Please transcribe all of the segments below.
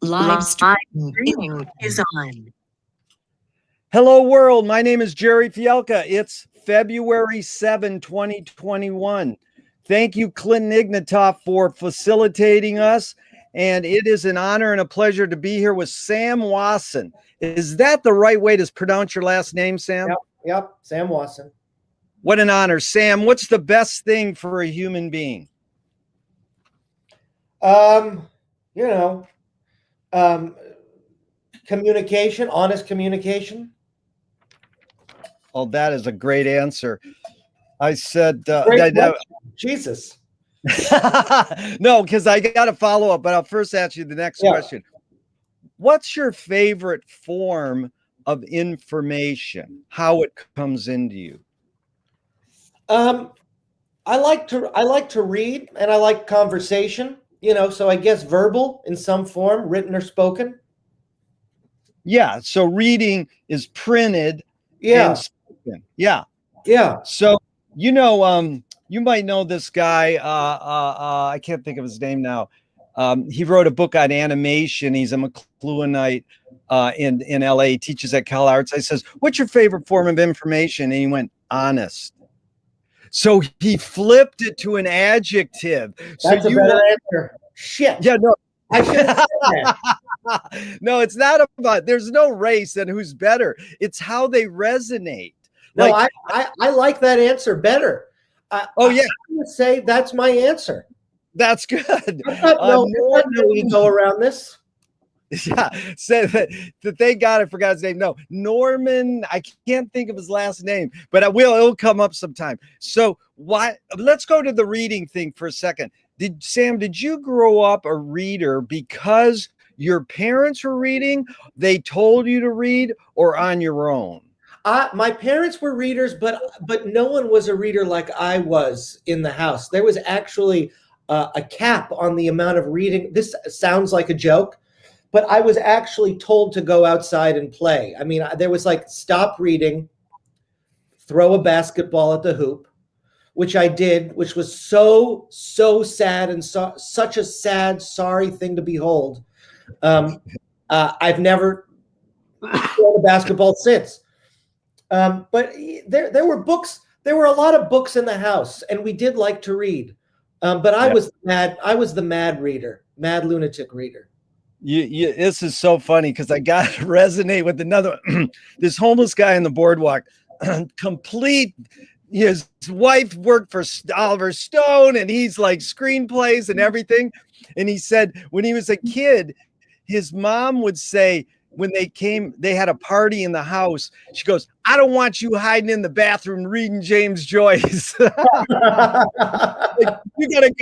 Live streaming is on. Hello, world. My name is Gerry Fialka. It's February 7, 2021. Thank you, Clinton Ignatoff, for facilitating us. And it is an honor and a pleasure to be here with Sam Wasson. Is that the right way to pronounce your last name, Sam? Yep. Sam Wasson. What an honor. Sam, what's the best thing for a human being? Communication, honest communication. Oh, that is a great answer. I said, Jesus. No, because I got to follow up, but I'll first ask you the next question. What's your favorite form of information? How it comes into you? I like to read, and I like conversation, so I guess verbal in some form, written or spoken. Yeah, so reading is printed and spoken. Yeah. So, you might know this guy, I can't think of his name now. He wrote a book on animation. He's a McLuhanite in LA, teaches at Cal Arts. I says, what's your favorite form of information? And he went, honest. So he flipped it to an adjective. That's a better answer. Shit. Yeah, no. I should have said that. No, it's not about, there's no race and who's better. It's how they resonate. No, I like that answer better. Yeah. I'm going to say that's my answer. That's good. No ego around this. Yeah, said that thank God I forgot his name. No, Norman, I can't think of his last name, but it'll come up sometime. So let's go to the reading thing for a second. Sam, did you grow up a reader because your parents were reading, they told you to read, or on your own? My parents were readers, but no one was a reader like I was in the house. There was actually a cap on the amount of reading. This sounds like a joke, but I was actually told to go outside and play. I mean, there was like, stop reading, throw a basketball at the hoop, which I did, which was so sad and such a sad, sorry thing to behold. I've never thrown a basketball since. But there were books. There were a lot of books in the house, and we did like to read. But I was the mad reader, mad lunatic reader. This is so funny because I got to resonate with another. This homeless guy on the boardwalk, complete. His wife worked for Oliver Stone, and he's like screenplays and everything. And he said when he was a kid, his mom would say, when they had a party in the house, she goes, I don't want you hiding in the bathroom reading James Joyce. Like, you gotta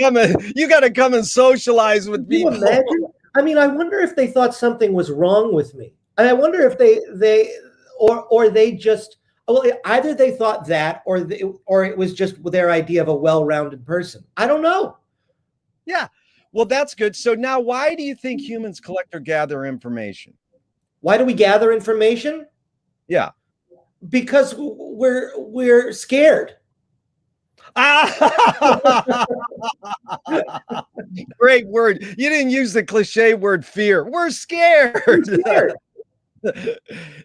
come and socialize with people. Can you imagine? I mean, I wonder if they thought something was wrong with me. And I wonder if they just, well, either they thought that or it was just their idea of a well-rounded person. I don't know. Yeah. Well, that's good. So now why do you think humans collect or gather information? Why do we gather information? Yeah. Because we're scared. Great word. You didn't use the cliche word fear. We're scared.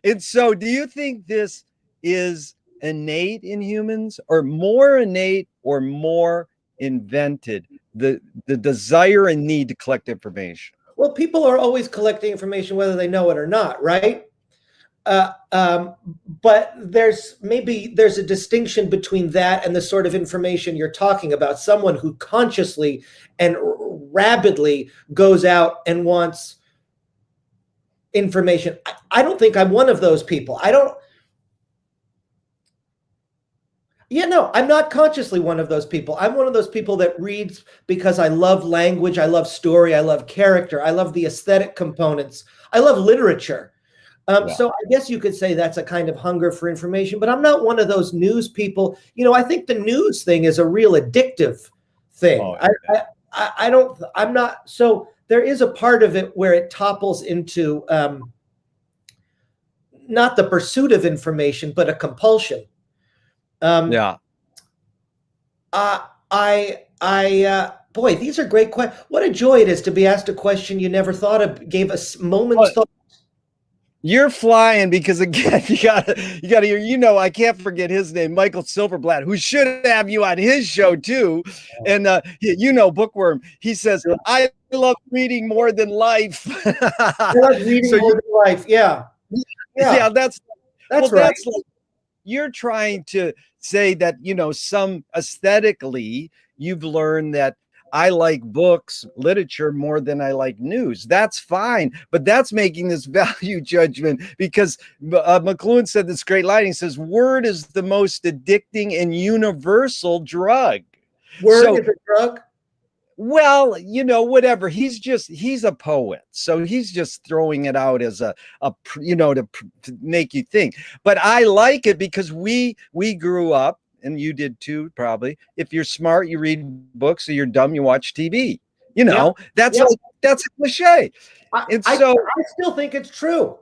And so do you think this is innate in humans, or more innate or more invented, the desire and need to collect information? Well, people are always collecting information, whether they know it or not, right? But there's a distinction between that and the sort of information you're talking about. Someone who consciously and rabidly goes out and wants information. I don't think I'm one of those people. I'm not consciously one of those people. I'm one of those people that reads because I love language, I love story, I love character, I love the aesthetic components, I love literature. So I guess you could say that's a kind of hunger for information, but I'm not one of those news people. I think the news thing is a real addictive thing. Oh, yeah. I'm not. So there is a part of it where it topples into not the pursuit of information, but a compulsion. Boy, these are great questions. What a joy it is to be asked a question you never thought of, gave us moment's thought. You're flying because again, you gotta hear, I can't forget his name, Michael Silverblatt, who should have you on his show too. And Bookworm, he says, I love reading more than life. I love reading more than life. Yeah. Yeah, that's right. That's like, you're trying to say that, some aesthetically, you've learned that I like books, literature more than I like news. That's fine, but that's making this value judgment because McLuhan said this great line. He says, word is the most addicting and universal drug. Word is a drug? Well, whatever. He's a poet. So he's just throwing it out as to make you think. But I like it because we grew up, and you did too, probably. If you're smart, you read books. If you're dumb, you watch TV. That's a cliche. I still think it's true.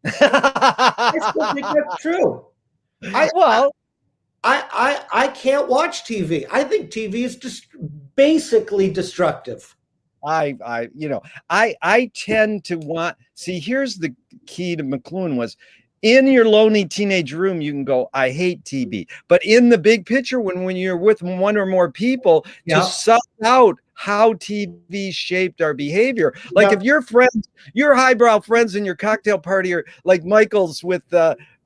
I still think that's true. I can't watch TV. I think TV is just basically destructive. I tend to want, see, here's the key to McLuhan was, in your lonely teenage room, you can go, I hate TV. But in the big picture, when you're with one or more people, to suss out how TV shaped our behavior. Like if your friends, your highbrow friends in your cocktail party are like Michael's with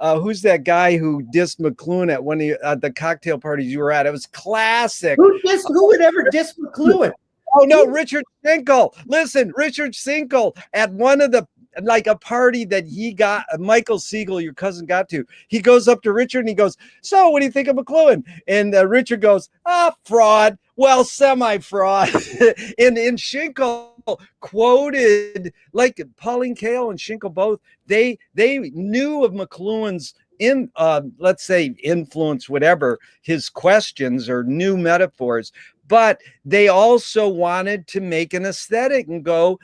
who's that guy who dissed McLuhan at one of the cocktail parties you were at? It was classic. Who would ever diss McLuhan? Oh no, Richard Schenkel. Listen, Richard Schenkel at one of the, like a party that he got, Michael Siegel, your cousin, got to. He goes up to Richard and he goes, so what do you think of McLuhan? And Richard goes, fraud. Well, semi-fraud. and Schenkel quoted, like Pauline Kael and Schenkel both, they knew of McLuhan's let's say influence, whatever, his questions or new metaphors, but they also wanted to make an aesthetic and go,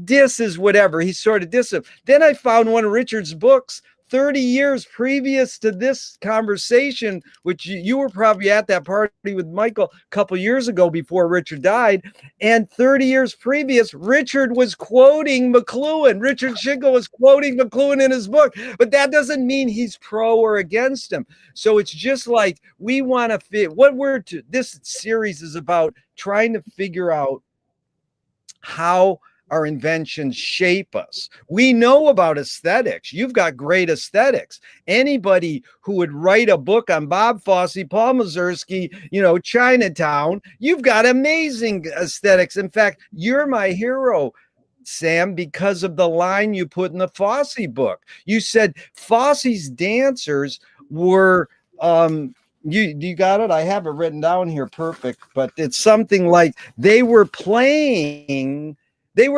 diss is whatever. He sort of diss him. Then I found one of Richard's books 30 years previous to this conversation, which you were probably at that party with Michael a couple years ago before Richard died. And 30 years previous, Richard was quoting McLuhan. Richard Schenkel was quoting McLuhan in his book, but that doesn't mean he's pro or against him. So it's just like, we want to fit this series is about trying to figure out how our inventions shape us. We know about aesthetics. You've got great aesthetics. Anybody who would write a book on Bob Fosse, Paul Mazursky, Chinatown, you've got amazing aesthetics. In fact, you're my hero, Sam, because of the line you put in the Fosse book. You said Fosse's dancers were you got it? I have it written down here perfect, but it's something like they were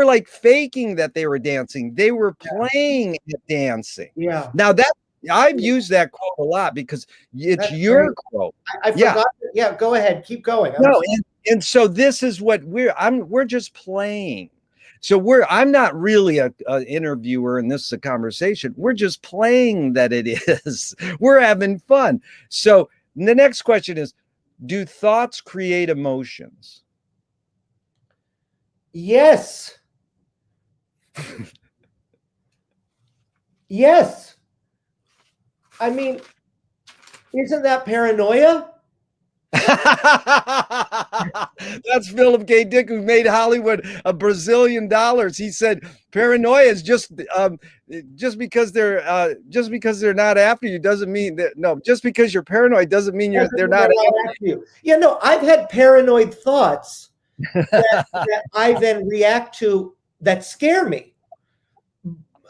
like faking that they were dancing. They were playing at dancing. Yeah. Now that I've used that quote a lot because it's your quote. I forgot. Yeah, go ahead. Keep going. And so this is what we're just playing. So I'm not really a interviewer and this is a conversation. We're just playing that it is. We're having fun. So the next question is, do thoughts create emotions? Yes. Yes. I mean, isn't that paranoia? That's Philip K. Dick, who made Hollywood $1 Brazilian. He said paranoia is just because they're not after you doesn't mean that. No, just because you're paranoid doesn't mean they're not after you. Yeah, no, I've had paranoid thoughts that I then react to that scare me.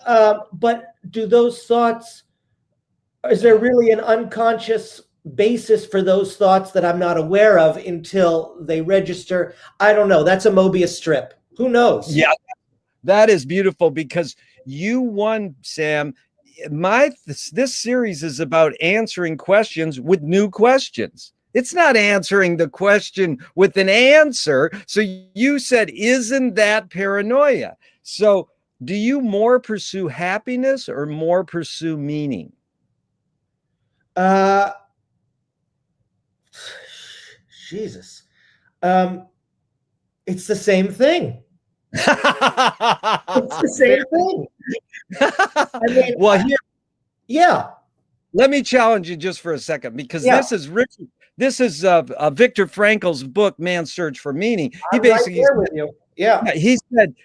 But do those thoughts? Is there really an unconscious basis for those thoughts that I'm not aware of until they register? I don't know. That's a Mobius strip. Who knows? Yeah, that is beautiful because you won, Sam. This series is about answering questions with new questions. It's not answering the question with an answer. So you said, isn't that paranoia? So do you more pursue happiness or more pursue meaning? Jesus. It's the same thing. It's the same thing. I mean, Well, here, yeah. let me challenge you just for a second, because Yeah. this is Richard. This is Viktor Frankl's book, Man's Search for Meaning. He I'm right basically there with you. Yeah. he said,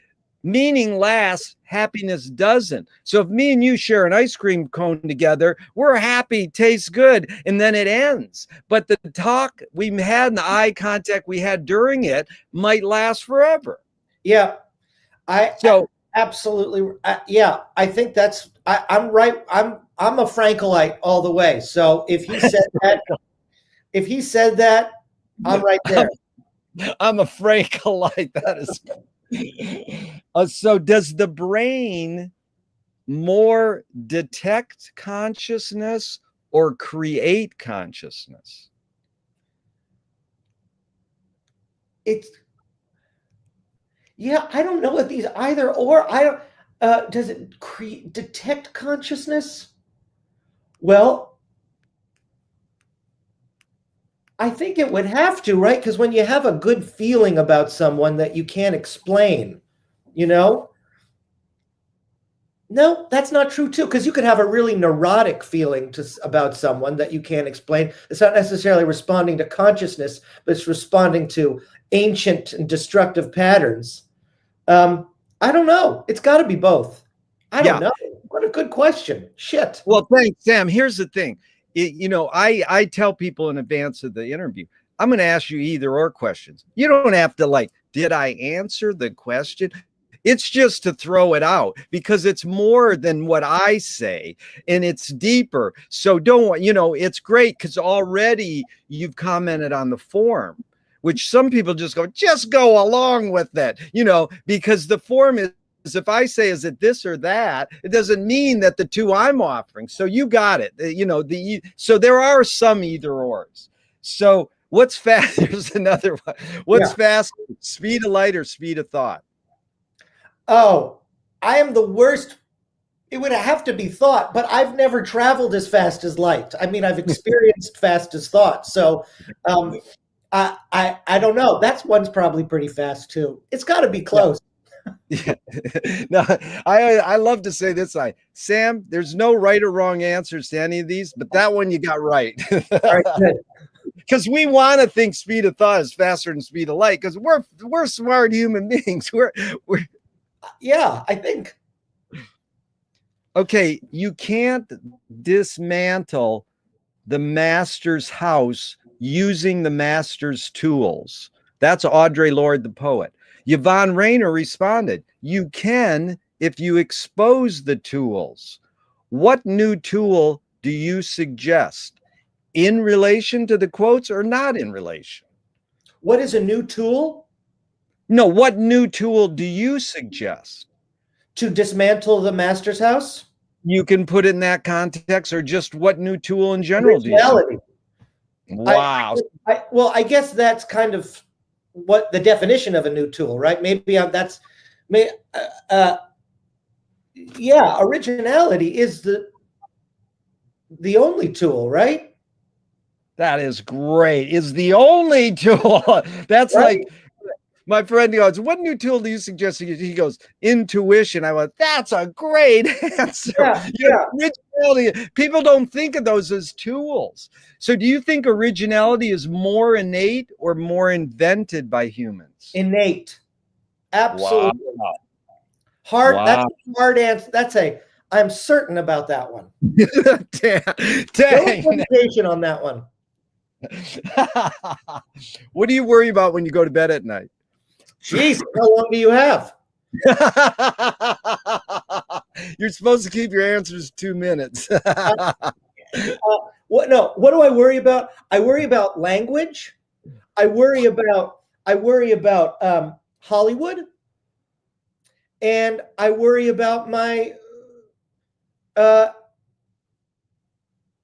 meaning lasts, happiness doesn't. So if me and you share an ice cream cone together, we're happy, tastes good, and then it ends. But the talk we had and the eye contact we had during it might last forever. Yeah. Absolutely. Yeah. I think that's, I'm right. I'm a Frankelite all the way. So if he said that, I'm right there. I'm a Frankelite. That is. So does the brain more detect consciousness or create consciousness? Yeah, I don't know what these either or. I don't. Does it detect consciousness? Well, I think it would have to, right? Because when you have a good feeling about someone that you can't explain, you know. No, that's not true too. Because you could have a really neurotic feeling about someone that you can't explain. It's not necessarily responding to consciousness, but it's responding to ancient and destructive patterns. I don't know. It's got to be both. I don't know. What a good question. Shit. Well, thanks, Sam. Here's the thing. I tell people in advance of the interview, I'm going to ask you either or questions. You don't have to like, did I answer the question? It's just to throw it out, because it's more than what I say and it's deeper. So it's great because already you've commented on the form, which some people just go along with that, because the form is, if I say, is it this or that, it doesn't mean that the two I'm offering. So you got it. So there are some either ors. So what's fast? There's another one. What's faster, speed of light or speed of thought? Oh, I am the worst. It would have to be thought, but I've never traveled as fast as light. I mean, I've experienced fast as thought. So I don't know. One's probably pretty fast too. It's got to be close. Yeah. No, I love to say this. Sam, there's no right or wrong answers to any of these, but that one you got right. All right, good. Because we want to think speed of thought is faster than speed of light, because we're smart human beings. Yeah, I think. Okay, you can't dismantle the master's house using the master's tools. That's Audre Lorde, the poet. Yvonne Rainer responded, you can if you expose the tools. What new tool do you suggest? In relation to the quotes or not in relation? What is a new tool? No, what new tool do you suggest? To dismantle the master's house? You can put it in that context, or just what new tool in general do you suggest? Wow. I guess that's kind of what the definition of a new tool, right? Originality is the only tool, right? That is great. Is the only tool. That's right. Like my friend goes, what new tool do you suggest? He goes, intuition. I went, that's a great answer. Originality. People don't think of those as tools. So do you think originality is more innate or more invented by humans? Innate. Absolutely. Wow. Hard. Wow. That's a hard answer. I'm certain about that one. Dang. No hesitation on that one. What do you worry about when you go to bed at night? Jeez, how long do you have? You're supposed to keep your answers 2 minutes. What do I worry about? I worry about language. I worry about Hollywood, and I worry about my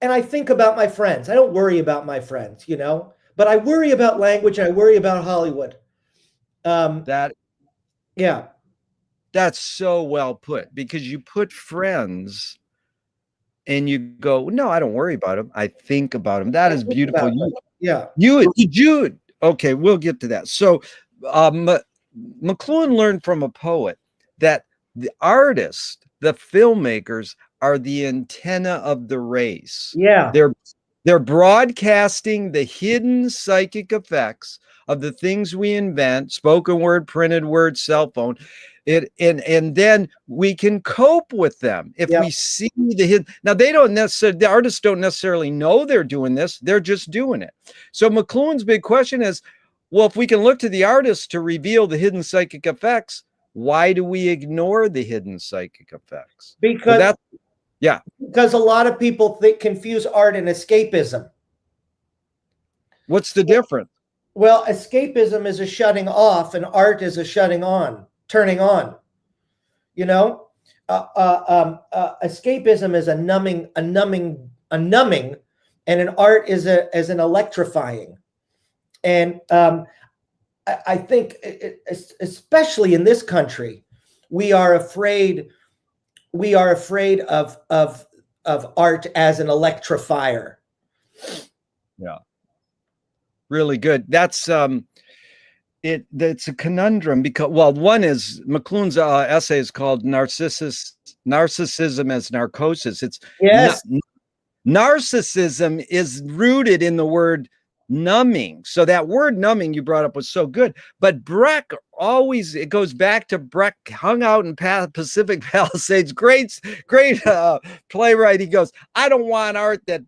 and I think about my friends. I don't worry about my friends, but I worry about language. I worry about Hollywood. That's so well put, because you put friends and you go, no, I don't worry about them. I think about them. That is beautiful. Yeah. Okay, we'll get to that. So McLuhan learned from a poet that the artists, the filmmakers, are the antenna of the race. Yeah. They're broadcasting the hidden psychic effects of the things we invent, spoken word, printed word, cell phone. And then we can cope with them if we see the hidden. Now they don't necessarily, the artists don't necessarily know they're doing this, they're just doing it. So McLuhan's big question is, well, if we can look to the artists to reveal the hidden psychic effects, why do we ignore the hidden psychic effects? Because because a lot of people confuse art and escapism. What's the difference? Well, escapism is a shutting off, and art is a shutting on, turning on. You know, escapism is a numbing, and an art is an electrifying. And I think, especially in this country, we are afraid of art as an electrifier. Yeah. Really good. That's it's a conundrum because, well, one is McLuhan's essay is called Narcissism as Narcosis. It's narcissism is rooted in the word numbing. So that word numbing you brought up was so good. But Breck always, it goes back to Breck, hung out in Pacific Palisades, great playwright. He goes, I don't want art that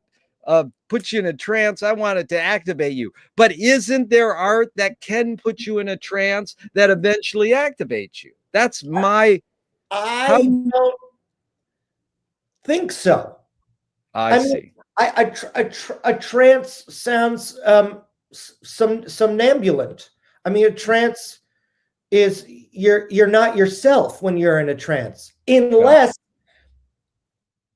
puts you in a trance. I want it to activate you. But isn't there art that can put you in a trance that eventually activates you? That's my... I don't think so. I see. A trance sounds somnambulant. I mean, a trance is you're not yourself when you're in a trance, unless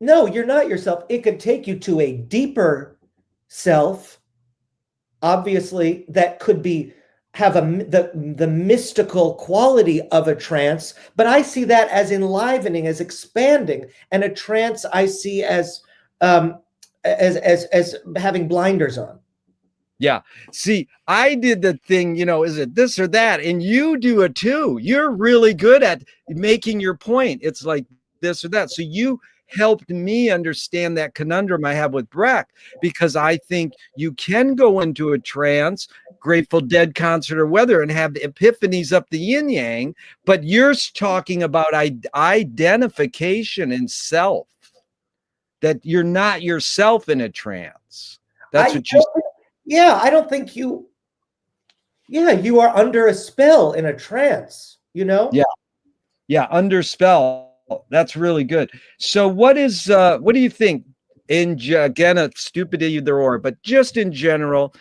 no, you're not yourself. It could take you to a deeper self, obviously, that could have the mystical quality of a trance. But I see that as enlivening, as expanding, and a trance I see as having blinders on. Yeah. See, I did the thing, is it this or that? And you do it too. You're really good at making your point. It's like this or that. So you helped me understand that conundrum I have with Breck, because I think you can go into a trance, Grateful Dead concert or whether, and have epiphanies up the yin yang, but you're talking about identification and self, that you're not yourself in a trance. That's what you... Yeah, I don't think you are under a spell in a trance, Yeah. Yeah, under spell. That's really good. So what do you think, again, a stupid either or, but just in general,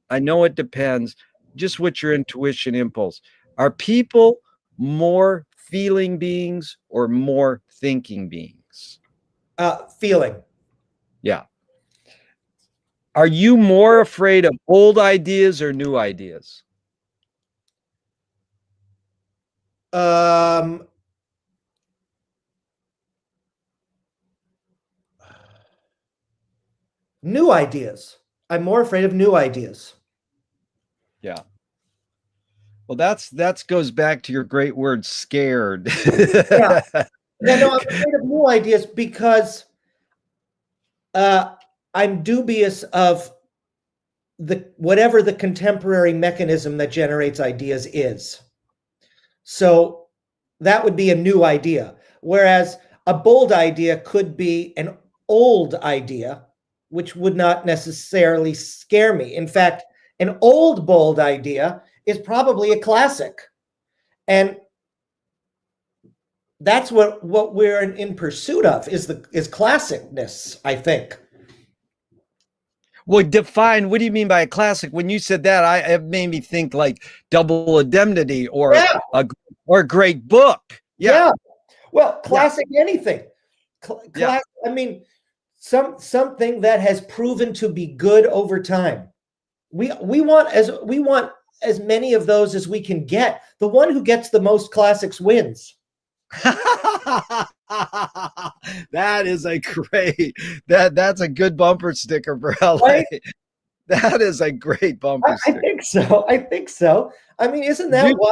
I know it depends, just what's your intuition impulse? Are people more feeling beings or more thinking beings? Feeling. Yeah. Are you more afraid of old ideas or new ideas? New ideas. I'm more afraid of new ideas. Yeah. Well, that goes back to your great word, scared. Yeah. No, I'm afraid of new ideas because I'm dubious of whatever the contemporary mechanism that generates ideas is. So that would be a new idea. Whereas a bold idea could be an old idea, which would not necessarily scare me. In fact, an old bold idea is probably a classic. And that's what we're in pursuit of is classicness, I think. Well, define, what do you mean by a classic? When you said that, it made me think like Double Indemnity or a great book. Yeah. Well, classic anything. I mean, something that has proven to be good over time. We want as many of those as we can get. The one who gets the most classics wins. That is a great, that's a good bumper sticker for LA. Right? That is a great bumper I sticker. think so. I think so. I mean, isn't that Dude, why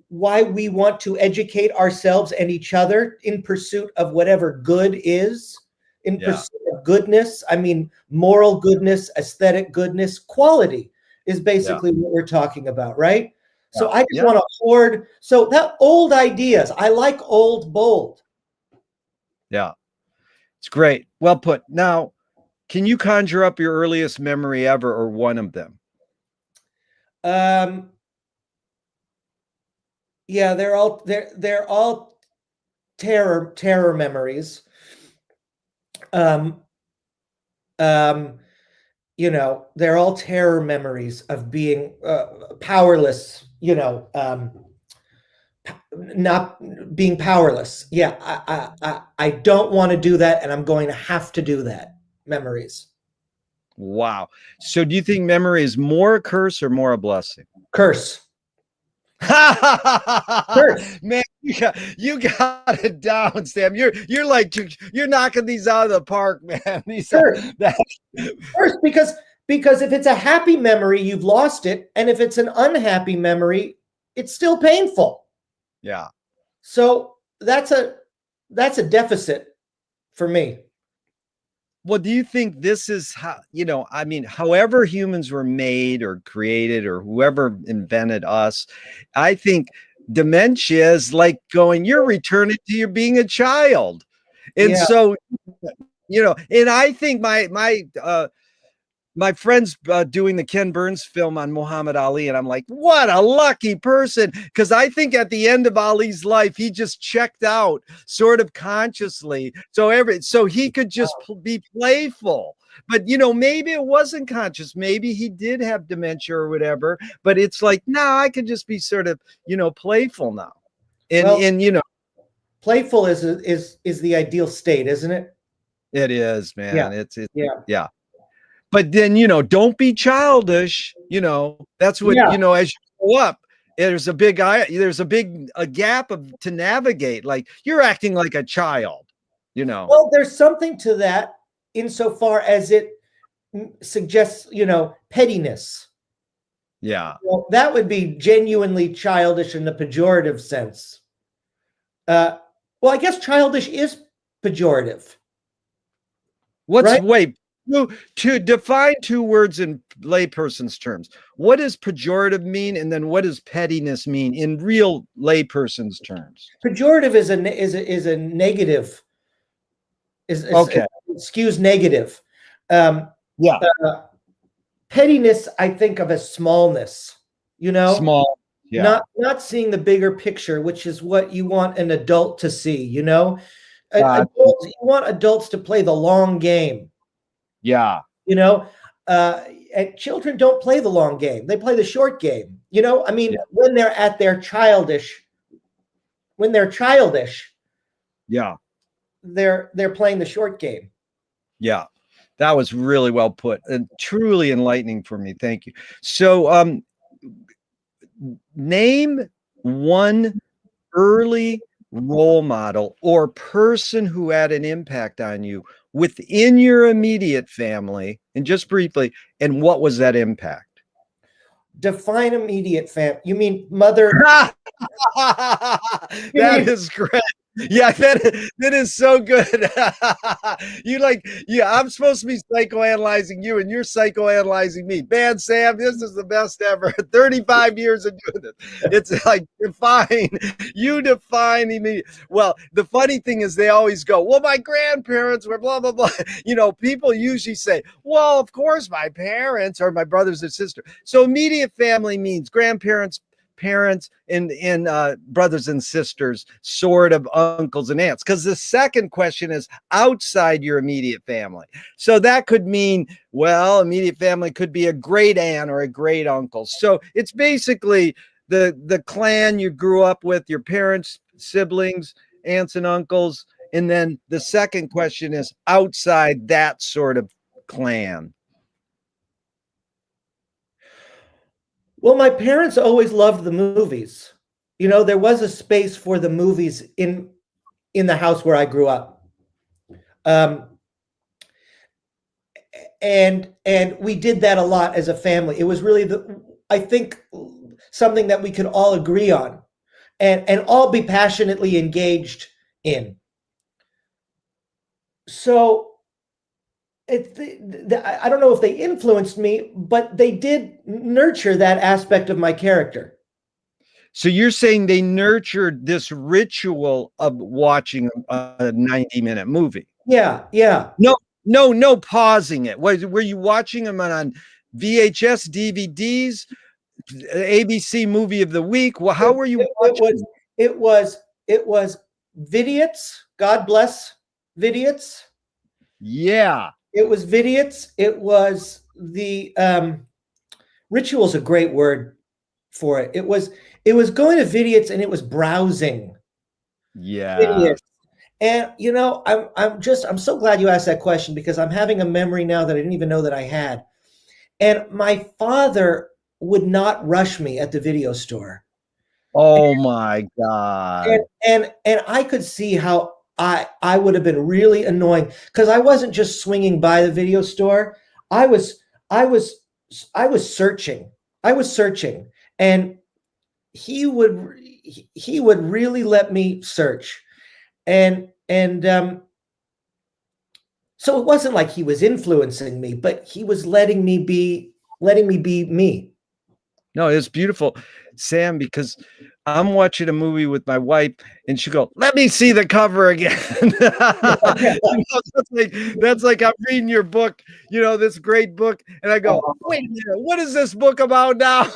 why we want to educate ourselves and each other in pursuit of whatever good is, in yeah, pursuit of goodness? I mean, moral goodness, aesthetic goodness, quality is yeah, basically what we're talking about, right? yeah, So I just yeah, want to hoard. So that old ideas, I like old bold. yeah. It's great. Well put. Now, can you conjure up your earliest memory ever or one of them? Um, yeah, they're all terror memories. Um, um, they're all terror memories of being powerless. Not being powerless. Yeah, I don't want to do that, and I'm going to have to do that. Memories, Wow. So do you think memory is more a curse or more a blessing? curse, curse, Man, you got it down, Sam. You're like you're knocking these out of the park, man. These curse, that, curse. Because if it's a happy memory, you've lost it, and if it's an unhappy memory, it's still painful. yeah. So that's a deficit for me. Well, do you think this is how, I mean, however humans were made or created or whoever invented us, I think dementia is like going, you're returning to your being a child. And Yeah. so, and I think my friend's doing the Ken Burns film on Muhammad Ali, and I'm like, what a lucky person. Because I think at the end of Ali's life, he just checked out sort of consciously. So he could just be playful. But maybe it wasn't conscious. Maybe he did have dementia or whatever. But it's like, no, I could just be sort of, playful now. And Well, and playful is the ideal state, isn't it? it is, Yeah. man. It's Yeah. yeah. But then, don't be childish. That's what, Yeah. as you grow up, there's a gap to navigate. Like you're acting like a child. Well, there's something to that insofar as it suggests, pettiness. Yeah. Well, that would be genuinely childish in the pejorative sense. Well, I guess childish is pejorative, right? Wait, to define two words in layperson's terms, what does pejorative mean? And then what does pettiness mean in real layperson's terms? Pejorative is a negative, Okay. skews negative. Um, Yeah. uh, Pettiness, I think of as smallness, Small. Yeah. not seeing the bigger picture, which is what you want an adult to see, you want adults to play the long game, Yeah. you know and children don't play the long game, they play the short game. I mean, Yeah. when they're at their childish, Yeah. they're playing the short game. Yeah. That was really well put and truly enlightening for me. Thank you. So, name one early role model or person who had an impact on you within your immediate family, and just briefly, and what was that impact? Define immediate you mean mother? That is great. Yeah, that is so good. I'm supposed to be psychoanalyzing you, and you're psychoanalyzing me. Man, Sam, this is the best ever. 35 years of doing this. It's like you define immediate. Well, the funny thing is they always go, well, my grandparents were blah, blah, blah. People usually say, well, of course, my parents or my brothers and sisters. So immediate family means grandparents, parents, and brothers and sisters, sort of uncles and aunts. Because the second question is outside your immediate family. So that could mean, well, immediate family could be a great aunt or a great uncle. So it's basically the clan you grew up with, your parents, siblings, aunts and uncles. And then the second question is outside that sort of clan. Well, my parents always loved the movies. There was a space for the movies in the house where I grew up. and we did that a lot as a family. It was really I think something that we could all agree on, and all be passionately engaged in. So I don't know if they influenced me, but they did nurture that aspect of my character. So you're saying they nurtured this ritual of watching a 90-minute movie? Yeah, yeah. No pausing it. Were you watching them on VHS, DVDs, ABC Movie of the Week? Well, how were you watching? It was Vidiots. God bless Vidiots. Yeah. It was Vidiots. It was the ritual's a great word for it. It was going to Vidiots, and it was browsing. Yeah. And I'm so glad you asked that question, because I'm having a memory now that I didn't even know that I had. And my father would not rush me at the video store. Oh my God. And I could see how I would have been really annoying, because I wasn't just swinging by the video store. I was searching. I was searching, and he would really let me search. And so it wasn't like he was influencing me, but he was letting me be me. No, it's beautiful, Sam, because I'm watching a movie with my wife, and she go, "Let me see the cover again." That's like I'm reading your book, this great book, and I go, "Wait a minute, what is this book about now?"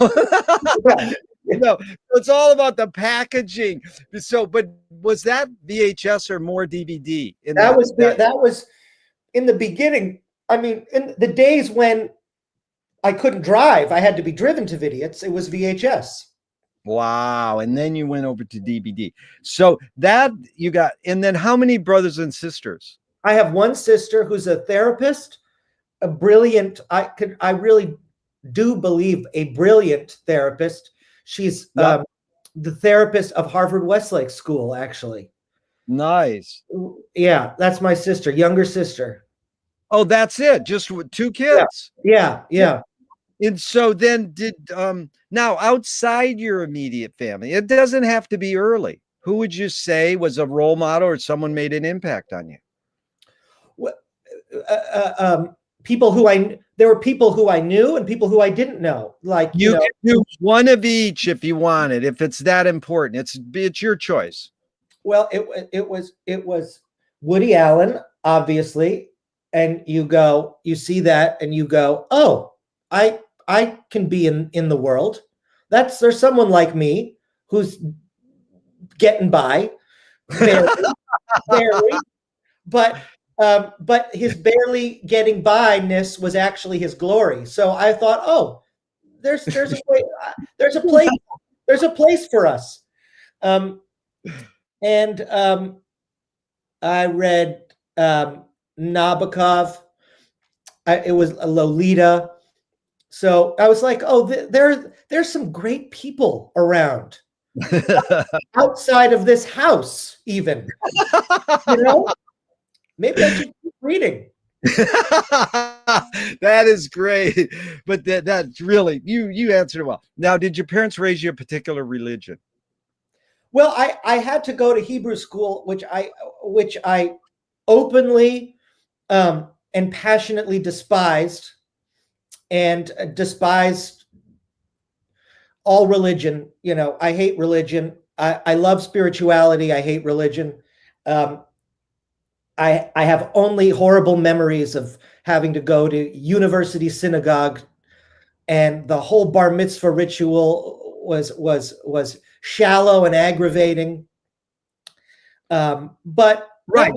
It's all about the packaging. So, but was that VHS or more DVD? That was in the beginning. I mean, in the days when I couldn't drive, I had to be driven to Vidiots. It was VHS. Wow. And then you went over to DVD. So that you got, and then how many brothers and sisters? I have one sister who's a therapist, a brilliant, I really do believe a brilliant therapist. She's the therapist of Harvard Westlake School, actually. Nice. Yeah, that's my sister, younger sister. Oh, that's it. Just with 2 kids. Yeah. And so then now outside your immediate family, it doesn't have to be early. Who would you say was a role model or someone made an impact on you? There were people who I knew and people who I didn't know. Like you can do one of each if you wanted, if it's that important. It's your choice. Well, it was Woody Allen, obviously, and you see that and you go, oh, I can be in the world. There's someone like me who's getting by, barely, but his barely getting by-ness was actually his glory. So I thought, oh, there's a place for us. And I read Nabokov. It was Lolita. So I was like, oh, there's some great people around outside of this house, even. Maybe I should keep reading. That is great. But that's really, you answered it well. Now, did your parents raise you a particular religion? Well, I had to go to Hebrew school, which I openly and passionately despised, and despised all religion. I hate religion. I love spirituality. I hate religion. I have only horrible memories of having to go to university synagogue, and the whole bar mitzvah ritual was shallow and aggravating. But right.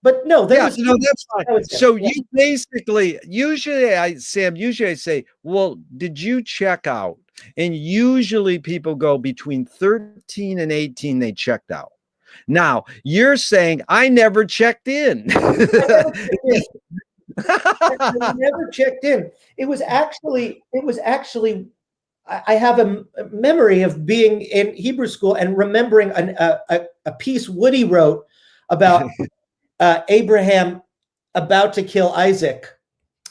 But no, that's fine. So you basically, usually I say, well, did you check out? And usually people go between 13 and 18, they checked out. Now you're saying I never checked in. I never checked in. It was actually I have a memory of being in Hebrew school and remembering a piece Woody wrote about Abraham about to kill Isaac,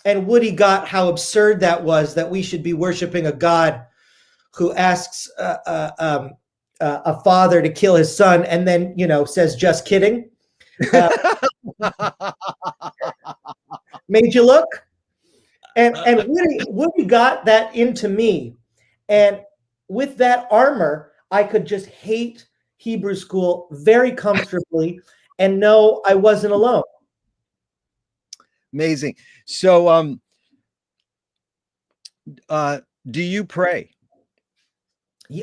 and Woody got how absurd that was, that we should be worshiping a God who asks a father to kill his son and then, says, just kidding. Made you look? And Woody got that into me. And with that armor, I could just hate Hebrew school very comfortably and know I wasn't alone. Amazing. So, do you pray?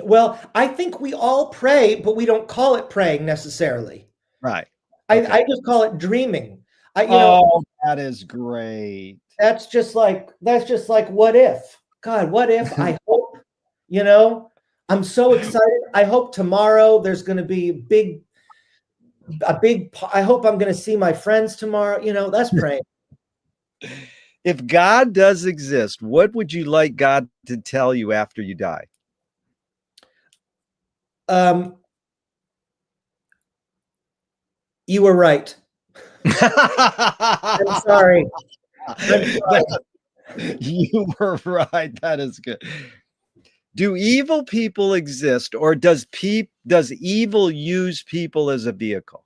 Well, I think we all pray, but we don't call it praying necessarily. Right. Okay. I just call it dreaming. That is great. That's just like, what if? God, what if? I hope, I'm so excited. I hope tomorrow there's going to be I hope I'm going to see my friends tomorrow. That's praying. If God does exist, what would you like God to tell you after you die? You were right. I'm sorry. You were right. That is good. Do evil people exist, or does evil use people as a vehicle?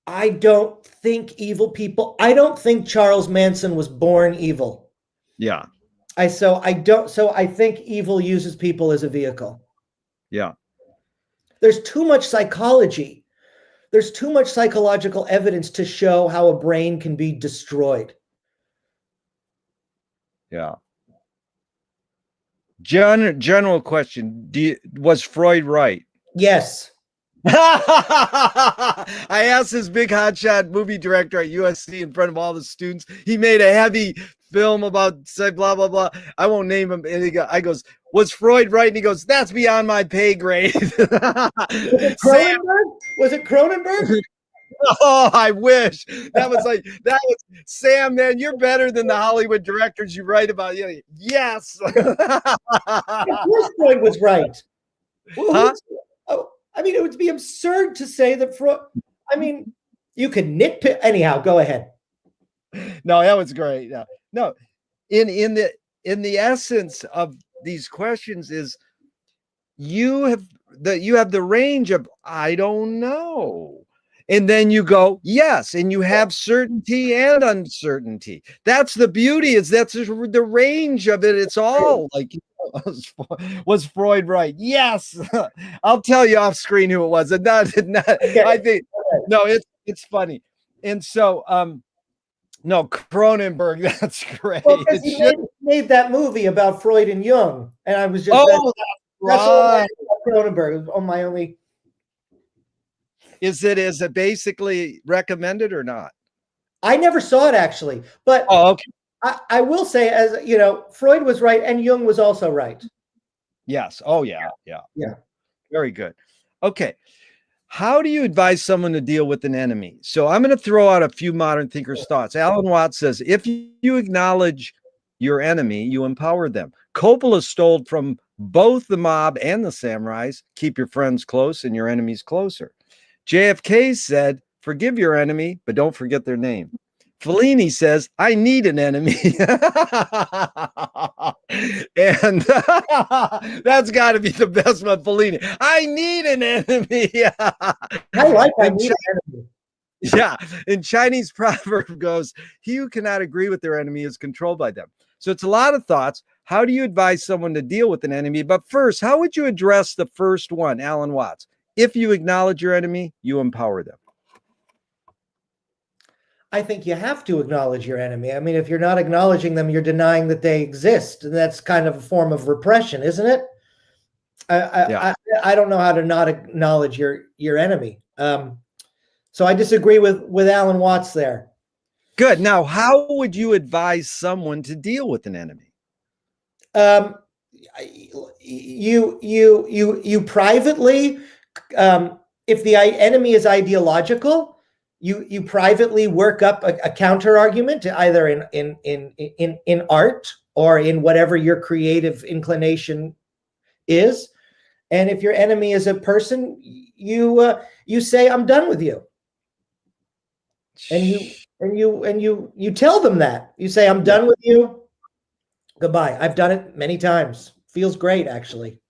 I don't think evil people. I don't think Charles Manson was born evil. Yeah. I think evil uses people as a vehicle. Yeah. There's too much psychology. There's too much psychological evidence to show how a brain can be destroyed. Yeah. General question. Was Freud right? Yes. I asked this big hotshot movie director at USC in front of all the students. He made a heavy film about say blah blah blah. I won't name him. And I goes, was Freud right? And he goes, that's beyond my pay grade. Was it Cronenberg? Was it Cronenberg? Oh, I wish. That was Sam, man, you're better than the Hollywood directors you write about. Yes. Of course Freud was right. Huh? It would be absurd to say that Freud. You can nitpick. Anyhow, go ahead. No, that was great. No. In the essence of these questions is you have the range of I don't know. And then you go, yes, and you have certainty and uncertainty. That's the beauty, is that's the range of it. It's all like, was Freud right? Yes. I'll tell you off screen who it was. And not okay. I think no, it's funny. And so no, Cronenberg, that's great. Well, he made that movie about Freud and Jung, and I was just that's right. Cronenberg on my only. Is it basically recommended or not? I never saw it actually, but okay. I will say, as Freud was right and Jung was also right. Yes. Oh yeah. Very good. Okay. How do you advise someone to deal with an enemy? So I'm going to throw out a few modern thinkers' thoughts. Alan Watts says, if you acknowledge your enemy, you empower them. Coppola stole from both the mob and the samurais. Keep your friends close and your enemies closer. JFK said, forgive your enemy, but don't forget their name. Fellini says, I need an enemy. And that's got to be the best one, Fellini. I need an enemy. I like I need an enemy. Yeah. And Chinese proverb goes, he who cannot agree with their enemy is controlled by them. So it's a lot of thoughts. How do you advise someone to deal with an enemy? But first, how would you address the first one, Alan Watts? If you acknowledge your enemy, you empower them. I think you have to acknowledge your enemy. If you're not acknowledging them, you're denying that they exist. And that's kind of a form of repression, isn't it? I don't know how to not acknowledge your enemy. So I disagree with Alan Watts there. Good. Now, how would you advise someone to deal with an enemy? You privately, if the enemy is ideological, you privately work up a counter argument, either in art or in whatever your creative inclination is, And if your enemy is a person, you say, "I'm done with you," and you tell them that. You say, "I'm done with you. Goodbye." I've done it many times. Feels great, actually.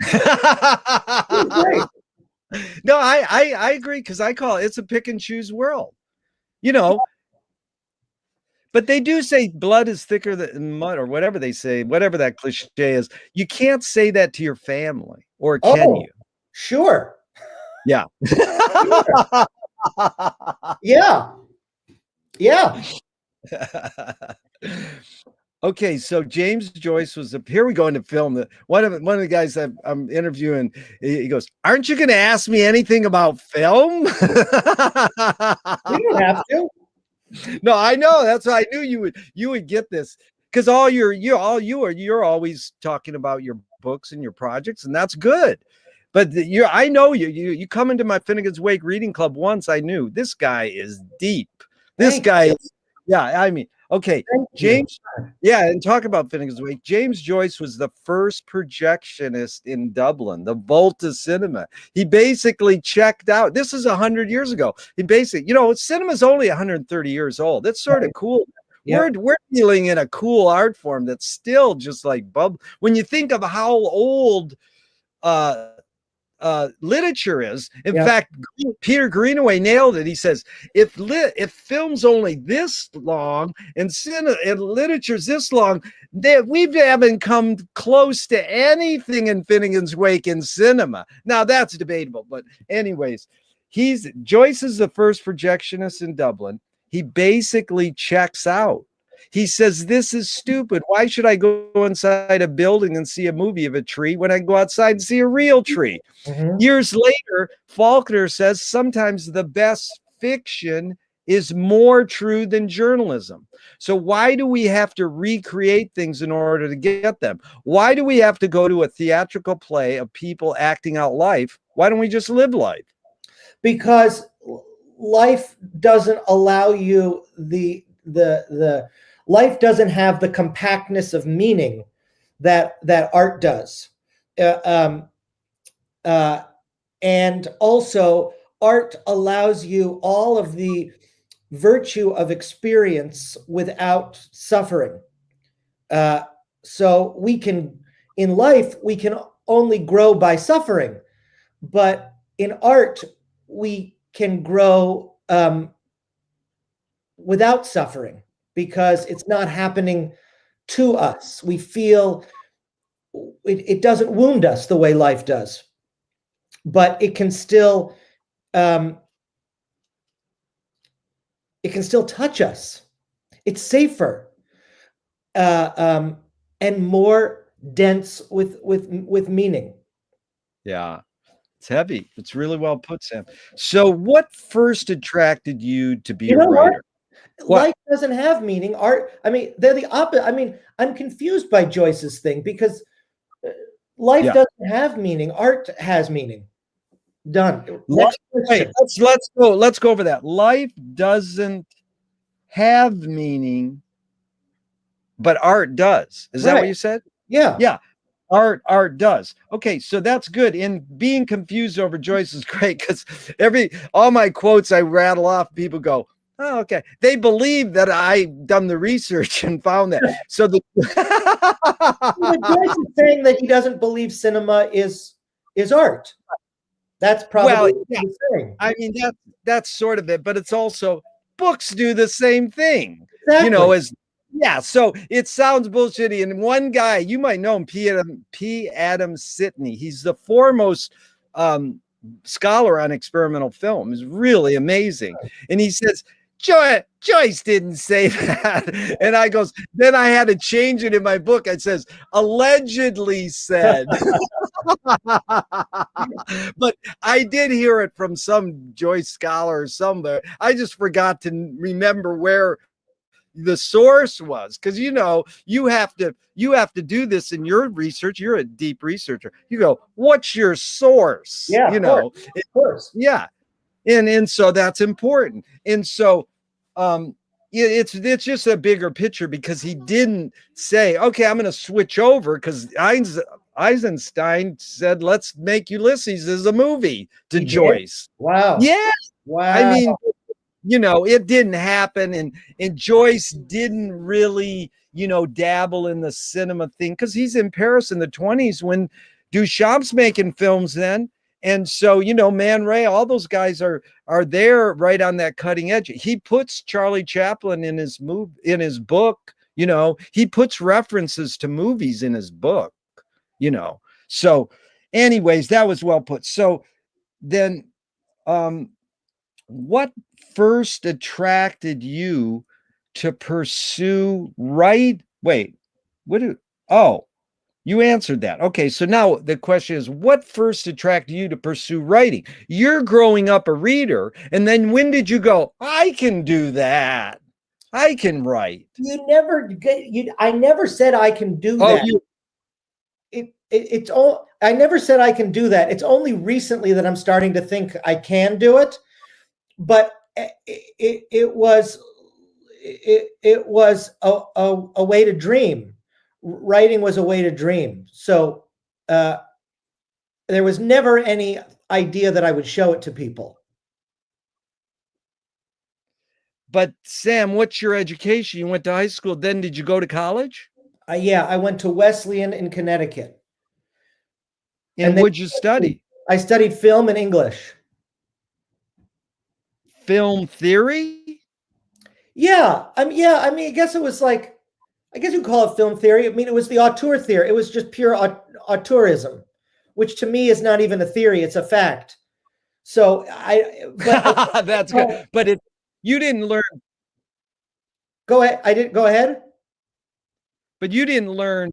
Feels great. No, I agree, because I call it's a pick and choose world, you know. But they do say blood is thicker than mud, or whatever they say, whatever that cliche is. You can't say that to your family, or can Oh, you? sure. Yeah. Yeah. Yeah. Okay, so James Joyce was up here. We go into film. That one of the guys that I'm interviewing, he goes, "Aren't you going to ask me anything about film?" You don't have to. No, I know. That's why I knew you would get this, because you're always talking about your books and your projects, and that's good. But I know you come into my Finnegan's Wake reading club once. I knew this guy is deep. This guy is, yeah. I mean, okay, James. Yeah, and talk about Finnegan's Wake. James Joyce was the first projectionist in Dublin, the Volta Cinema. He basically checked out. This is 100 years ago. He basically, cinema's only 130 years old. That's sort of cool. Yeah. We're dealing in a cool art form that's still just like when you think of how old literature is. In fact, Peter Greenaway nailed it. He says, if film's only this long and literature's this long, we haven't come close to anything in Finnegan's Wake in cinema. Now that's debatable, but anyways, Joyce is the first projectionist in Dublin. He basically checks out. He says, this is stupid. Why should I go inside a building and see a movie of a tree when I can go outside and see a real tree? Mm-hmm. Years later, Faulkner says sometimes the best fiction is more true than journalism. So why do we have to recreate things in order to get them? Why do we have to go to a theatrical play of people acting out life? Why don't we just live life? Because life doesn't allow you the life doesn't have the compactness of meaning that art does. And also, art allows you all of the virtue of experience without suffering. So in life, we can only grow by suffering, but in art, we can grow without suffering, because it's not happening to us. We feel it doesn't wound us the way life does, but it can still touch us. It's safer and more dense with meaning. Yeah. It's heavy. It's really well put, Sam. So what first attracted you to be a writer? Life doesn't have meaning. Art, I mean, they're the opposite. I mean, I'm confused by Joyce's thing, because life doesn't have meaning. Art has meaning. Done. Let's go over that. Life doesn't have meaning, but art does. Is that what you said? Yeah. Yeah. Art does. Okay, so that's good. And being confused over Joyce is great, because all my quotes I rattle off, people go, "Oh, okay." They believe that I've done the research and found that. So Joyce is saying that he doesn't believe cinema is art. That's probably what he's saying. I mean, that's sort of it, but it's also books do the same thing. Exactly. So it sounds bullshitty. And one guy, you might know him, P. Adam Sidney. He's the foremost scholar on experimental film. Is really amazing. And he says, Joyce didn't say that. And then I had to change it in my book. It says, allegedly said. But I did hear it from some Joyce scholar or somewhere. I just forgot to remember where the source was, because you have to do this in your research. You're a deep researcher. You go, what's your source? Yeah, of course. Yeah, and so that's important. And so it's just a bigger picture, because he didn't say, okay, I'm going to switch over, because Eisenstein said, let's make Ulysses as a movie to He did? Joyce. Wow. Yeah. Wow. I mean, it didn't happen. And Joyce didn't really, dabble in the cinema thing because he's in Paris in the 20s when Duchamp's making films then. And so, Man Ray, all those guys are there right on that cutting edge. He puts Charlie Chaplin in his book, he puts references to movies in his book, So anyways, that was well put. So then what first attracted you to pursue you answered that. Okay, so now the question is, what first attracted you to pursue writing? You're growing up a reader, and then when did you go, I can do that? I can write. I never said I can do that. It's all, I never said I can do that. It's only recently that I'm starting to think I can do it. But it was a way to dream. Writing was a way to dream. So there was never any idea that I would show it to people. But Sam, what's your education? You went to high school, then did you go to college? Yeah, I went to Wesleyan in Connecticut. And what'd you study? I studied film and English. Film theory? Yeah. I mean, I guess it was like, I guess you call it film theory. I mean, it was the auteur theory. It was just pure auteurism, which to me is not even a theory, it's a fact. So that's good. But you didn't learn. Go ahead. Go ahead. But you didn't learn.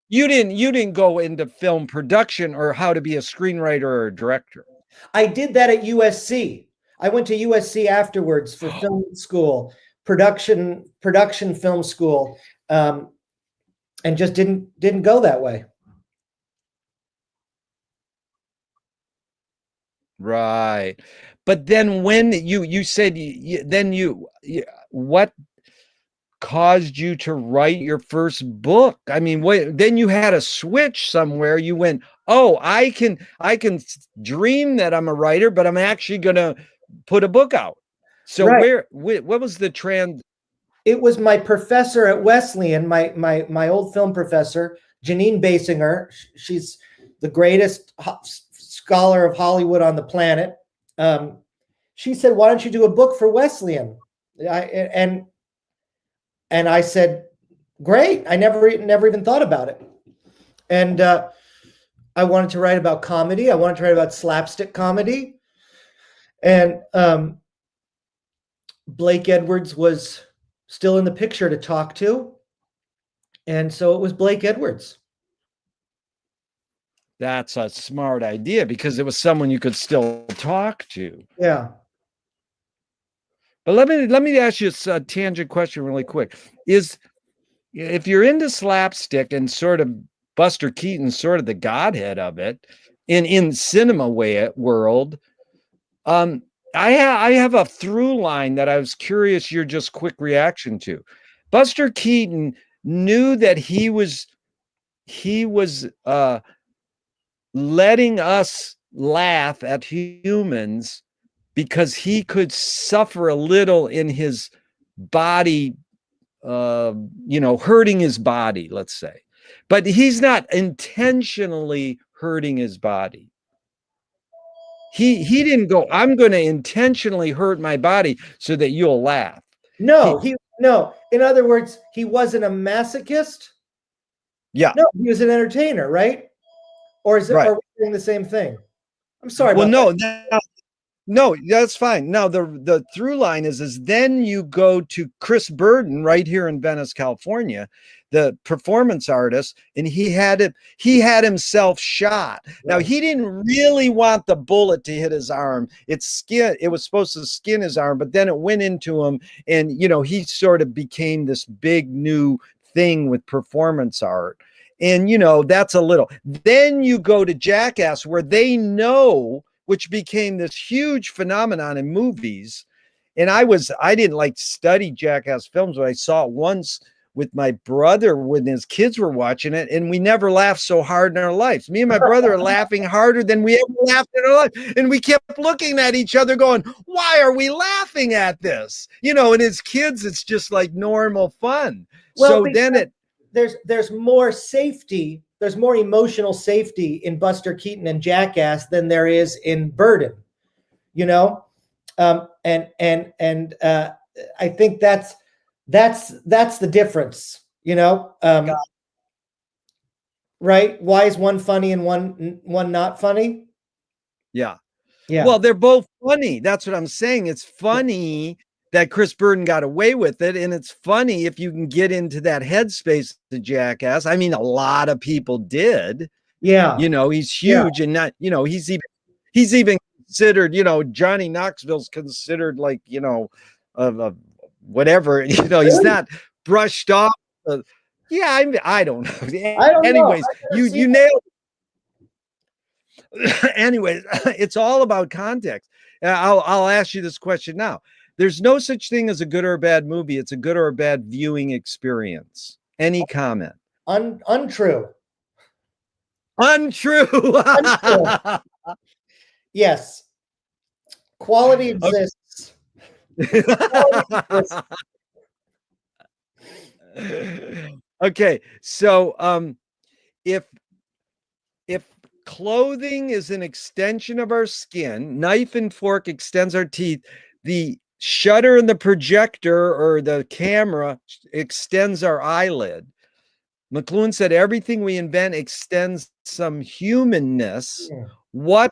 You didn't go into film production or how to be a screenwriter or a director. I did that at USC. I went to USC afterwards for film school, production film school, and just didn't go that way. Right. But then when you said what caused you to write your first book? I mean, then you had a switch somewhere. You went, oh, I can dream that I'm a writer, but I'm actually going to put a book out. So right. What was the trend? It was my professor at Wesleyan, my old film professor, Janine Basinger. She's the greatest scholar of Hollywood on the planet. She said, why don't you do a book for Wesleyan? And I said, great. I never even thought about it. And I wanted to write about comedy. I wanted to write about slapstick comedy. And Blake Edwards was still in the picture to talk to. And so it was Blake Edwards. That's a smart idea because it was someone you could still talk to. Yeah. But let me ask you a tangent question really quick. If you're into slapstick and sort of Buster Keaton's sort of the godhead of it in cinema world, I have a through line that I was curious your just quick reaction to. Buster Keaton knew that he was letting us laugh at humans because he could suffer a little in his body, hurting his body, let's say. But he's not intentionally hurting his body. He didn't go, I'm going to intentionally hurt my body so that you'll laugh. No, no. In other words, he wasn't a masochist. Yeah. No, he was an entertainer, right? Or is it, right. Are we doing the same thing? I'm sorry. Well, no, that's fine. Now the through line is then you go to Chris Burden right here in Venice, California, the performance artist, and he had himself shot. Right. Now he didn't really want the bullet to hit his arm. It was supposed to skin his arm, but then it went into him, and he sort of became this big new thing with performance art. And that's a little. Then you go to Jackass, where they know, which became this huge phenomenon in movies. And I didn't like study Jackass films, but I saw it once with my brother when his kids were watching it, and we never laughed so hard in our lives. Me and my brother are laughing harder than we ever laughed in our life. And we kept looking at each other going, why are we laughing at this? You know, and as kids, it's just like normal fun. Well, So then there's more safety, there's more emotional safety in Buster Keaton and Jackass than there is in Burden, you know? I think that's the difference, you know? Right? Why is one funny and one not funny? Yeah. Yeah. Well, they're both funny. That's what I'm saying. It's funny that Chris Burden got away with it. And it's funny if you can get into that headspace to Jackass. I mean, a lot of people did. Yeah. You know, he's huge and not, you know, he's even considered, you know, Johnny Knoxville's considered like, you know, whatever, you know, he's not brushed off. Yeah, I don't know. I don't Anyways, know. you nailed it. Anyways, it's all about context. I'll ask you this question now. There's no such thing as a good or a bad movie. It's a good or a bad viewing experience. Any comment? Untrue. Untrue. Untrue. Yes. Quality exists. Okay. Quality exists. Okay, so if clothing is an extension of our skin, knife and fork extends our teeth, the shutter and the projector or the camera extends our eyelid. McLuhan said everything we invent extends some humanness. What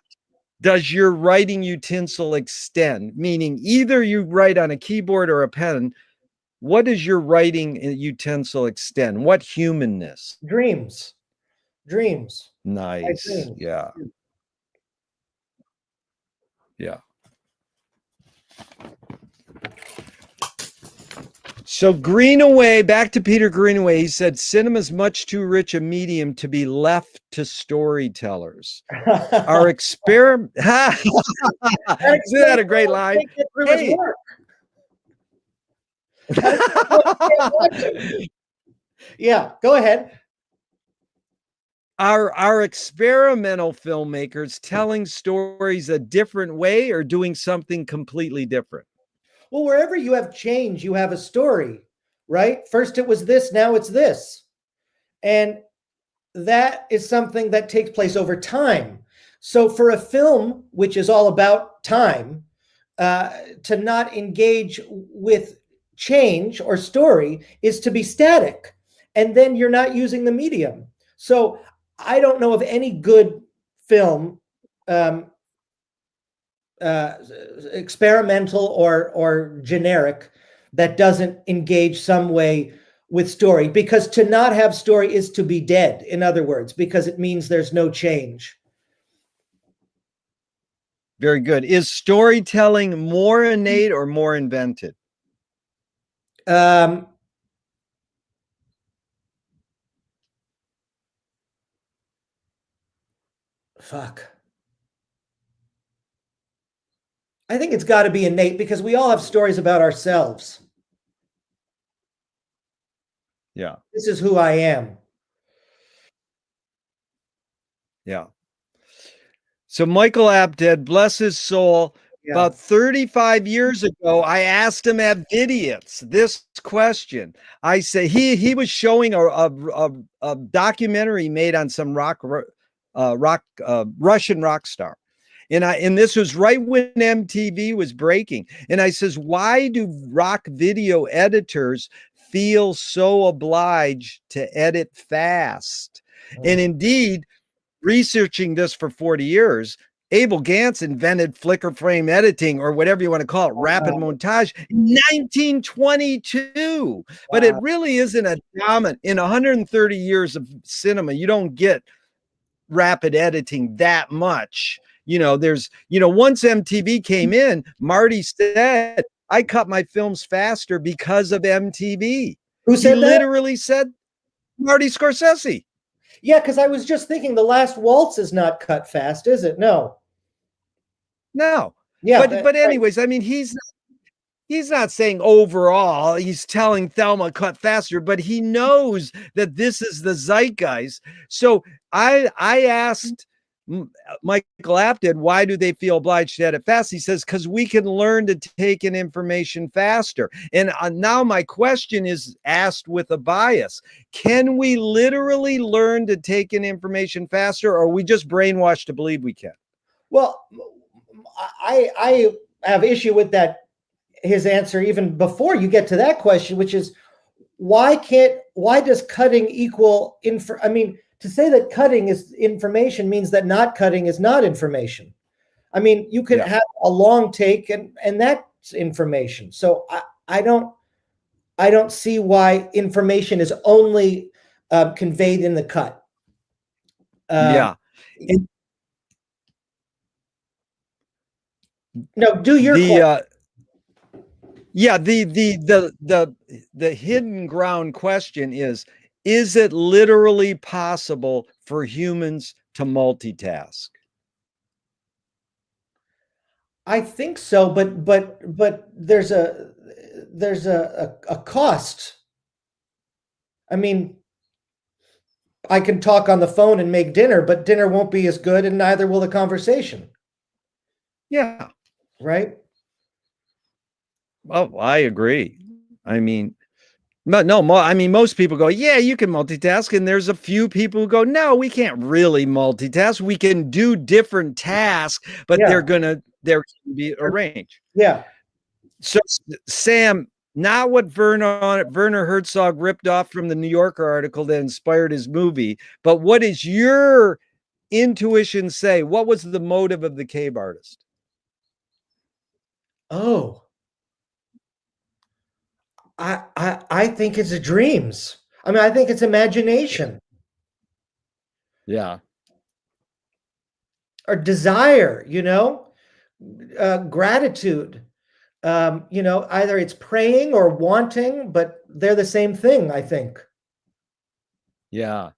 does your writing utensil extend? Meaning either you write on a keyboard or a pen. What does your writing utensil extend? What humanness? Dreams. Nice. Dreams. Yeah. Yeah. So Greenaway, back to Peter Greenaway, he said, cinema is much too rich a medium to be left to storytellers. Our experiment. Isn't that a great line? Hey. Yeah, go ahead. Are experimental filmmakers telling stories a different way or doing something completely different? Well, wherever you have change, you have a story, right? First it was this, now it's this. And that is something that takes place over time. So for a film, which is all about time, to not engage with change or story is to be static. And then you're not using the medium. So I don't know of any good film, experimental or generic, that doesn't engage some way with story, because to not have story is to be dead, in other words, because it means there's no change. Very good. Is storytelling more innate or more invented? Fuck. I think it's got to be innate, because we all have stories about ourselves. Yeah. This is who I am. Yeah. So Michael Abded, bless his soul, about 35 years ago, I asked him at Vidiots this question. I say he was showing a documentary made on some Russian rock star. And this was right when MTV was breaking. And I says, why do rock video editors feel so obliged to edit fast? And indeed, researching this for 40 years, Abel Gance invented flicker frame editing, or whatever you want to call it, rapid montage, in 1922. But it really isn't a dominant. In 130 years of cinema, you don't get rapid editing that much. You know, there's, you know, once MTV came in, Marty said, I cut my films faster because of MTV. Who said he literally said Marty Scorsese. Yeah, because I was just thinking The Last Waltz is not cut fast, is it? No. No. Yeah. But anyways, I mean, he's he's not saying overall, he's telling Thelma cut faster, but he knows that this is the zeitgeist. So I asked Michael Apted, why do they feel obliged to edit fast? He says, because we can learn to take in information faster. And now my question is asked with a bias. Can we literally learn to take in information faster, or are we just brainwashed to believe we can? Well, I have issue with that, his answer, even before you get to that question, which is why does cutting equal I mean, to say that cutting is information means that not cutting is not information. I mean, you could have a long take and that's information. So I don't see why information is only conveyed in the cut. And no, do your the hidden ground question is it literally possible for humans to multitask? I think so, but there's a cost. I mean, I can talk on the phone and make dinner, but dinner won't be as good, and neither will the conversation. Yeah. Right? Oh, I agree. I mean, I mean, most people go, yeah, you can multitask. And there's a few people who go, no, we can't really multitask. We can do different tasks, but they're can be arranged. Yeah. So, Sam, not what Werner Herzog ripped off from the New Yorker article that inspired his movie, but what does your intuition say? What was the motive of the cave artist? Oh, I think it's dreams. I mean, I think it's imagination. Yeah. Or desire, gratitude. Either it's praying or wanting, but they're the same thing, I think. Yeah.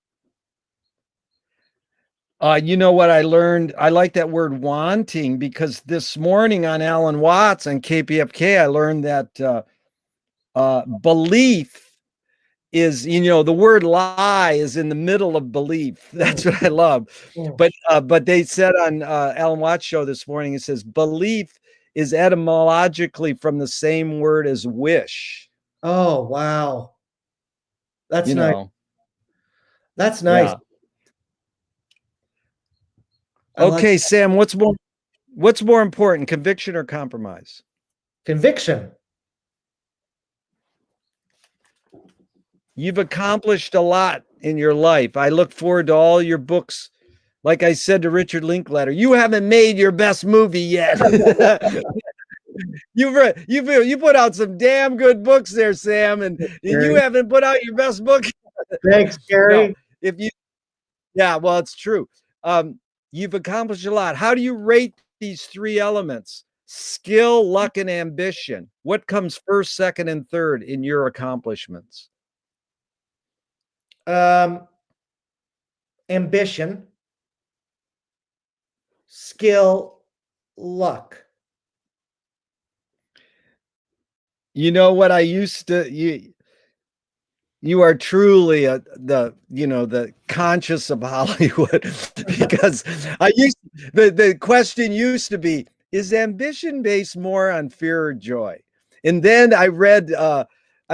You know what I learned? I like that word wanting, because this morning on Alan Watts and KPFK, I learned that belief is, the word lie is in the middle of belief. That's what I love. Yeah. But they said on Alan Watts' show this morning, it says belief is etymologically from the same word as wish. Oh, wow. That's nice. That's nice. Yeah. Okay, like Sam, what's more important, conviction or compromise? Conviction. You've accomplished a lot in your life. I look forward to all your books. Like I said to Richard Linklater, you haven't made your best movie yet. You put out some damn good books there, Sam, and you haven't put out your best book. Thanks, Gerry. No, well, it's true. You've accomplished a lot. How do you rate these three elements? Skill, luck, and ambition. What comes first, second, and third in your accomplishments? Ambition, skill, luck. You know what I used to, you are truly the conscious of Hollywood, because the question used to be, is ambition based more on fear or joy? And then I read, I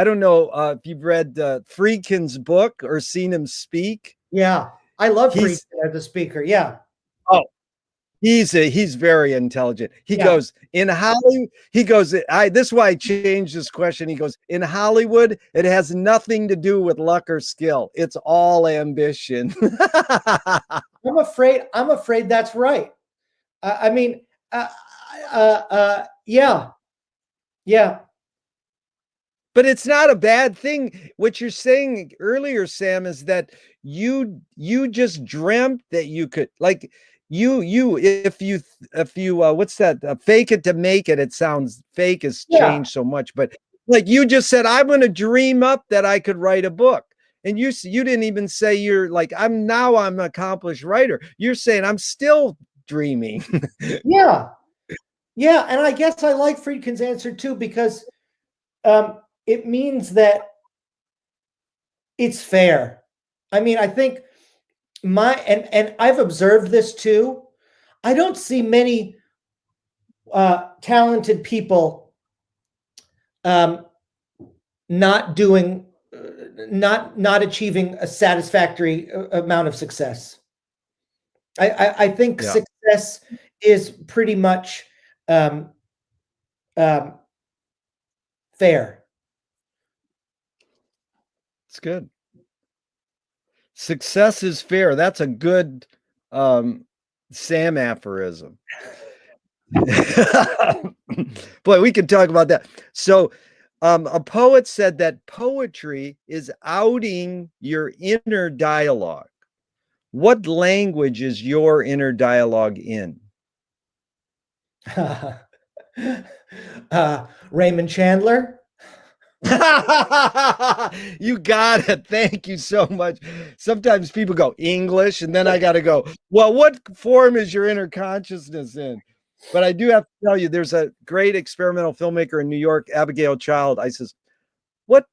don't know if you've read Friedkin's book or seen him speak. Yeah, I love Friedkin as a speaker. Yeah. Oh, he's very intelligent. He goes, in Hollywood, this is why I changed this question. He goes, in Hollywood, it has nothing to do with luck or skill. It's all ambition. I'm afraid that's right. I mean, yeah. But it's not a bad thing. What you're saying earlier, Sam, is that you just dreamt that you could, like, if you what's that? Fake it to make it. It sounds fake has changed so much, but like you just said, I'm going to dream up that I could write a book. And you didn't even say you're like, I'm an accomplished writer. You're saying I'm still dreaming. Yeah. Yeah, and I guess I like Friedkin's answer too because it means that it's fair. I mean, I think and I've observed this too. I don't see many talented people um, not doing, not achieving a satisfactory amount of success. I think Yeah, success is pretty much um, um, fair. it's good. Success is fair. That's a good Sam aphorism. Boy, we could talk about that. So, a poet said that poetry is outing your inner dialogue. What language is your inner dialogue in? Raymond Chandler. You got it. Thank you so much. Sometimes people go English, and then I got to go, well, what form is your inner consciousness in? But I do have to tell you, there's a great experimental filmmaker in New York, Abigail Child. I says, what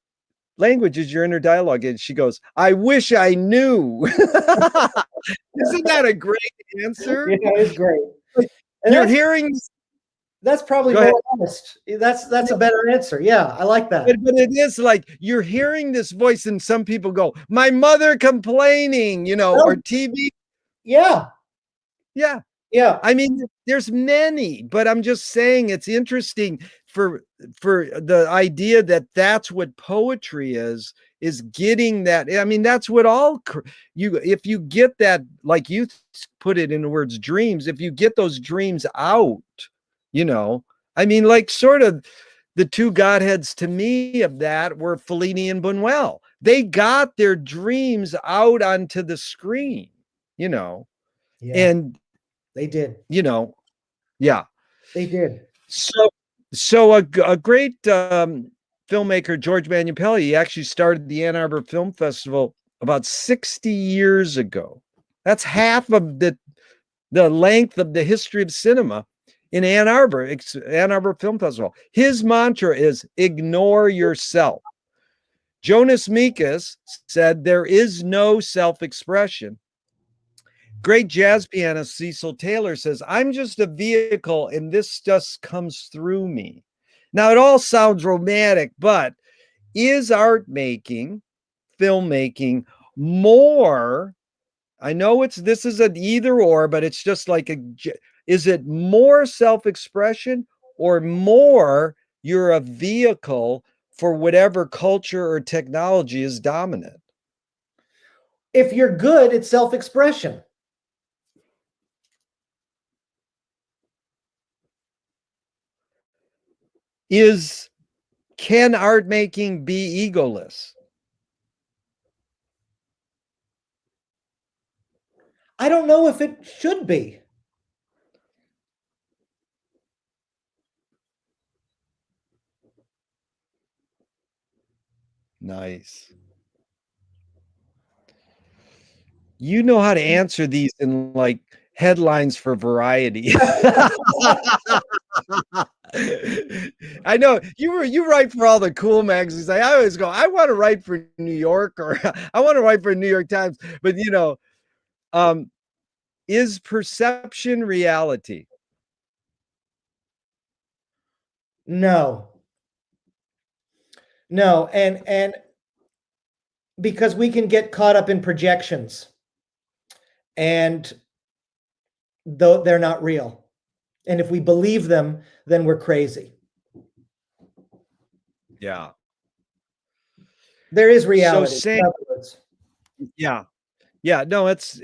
language is your inner dialogue in? She goes, I wish I knew. Isn't that a great answer? Yeah, it's great. And You're hearing. that's probably Go ahead. more honest. That's a better answer. Yeah, I like that. But it is like you're hearing this voice, and some people go, my mother complaining, or TV. Yeah, Yeah. yeah. I mean, there's many, but I'm just saying it's interesting for the idea that that's what poetry is getting that. I mean, that's what if you get that, like you put it in the words dreams, if you get those dreams out, I mean, like sort of the two godheads to me of that were Fellini and Buñuel. They got their dreams out onto the screen, Yeah, and they did. Yeah. They did. So a great filmmaker, George Manupelli, he actually started the Ann Arbor Film Festival about 60 years ago. That's half of the length of the history of cinema in Ann Arbor, Ann Arbor Film Festival. His mantra is ignore yourself. Jonas Mekas said there is no self-expression. Great jazz pianist Cecil Taylor says, I'm just a vehicle and this just comes through me. Now, it all sounds romantic, but is art making, filmmaking more? I know this is an either or, but it's just like is it more self-expression or more you're a vehicle for whatever culture or technology is dominant? If you're good, it's self-expression. Can art making be egoless? I don't know if it should be. Nice. You know how to answer these in like headlines for Variety. I know you write for all the cool magazines. I always go, I want to write for New York, or I want to write for New York Times. But is perception reality? No. No, and because we can get caught up in projections, and though they're not real. And if we believe them, then we're crazy. Yeah. There is reality. Yeah. No, it's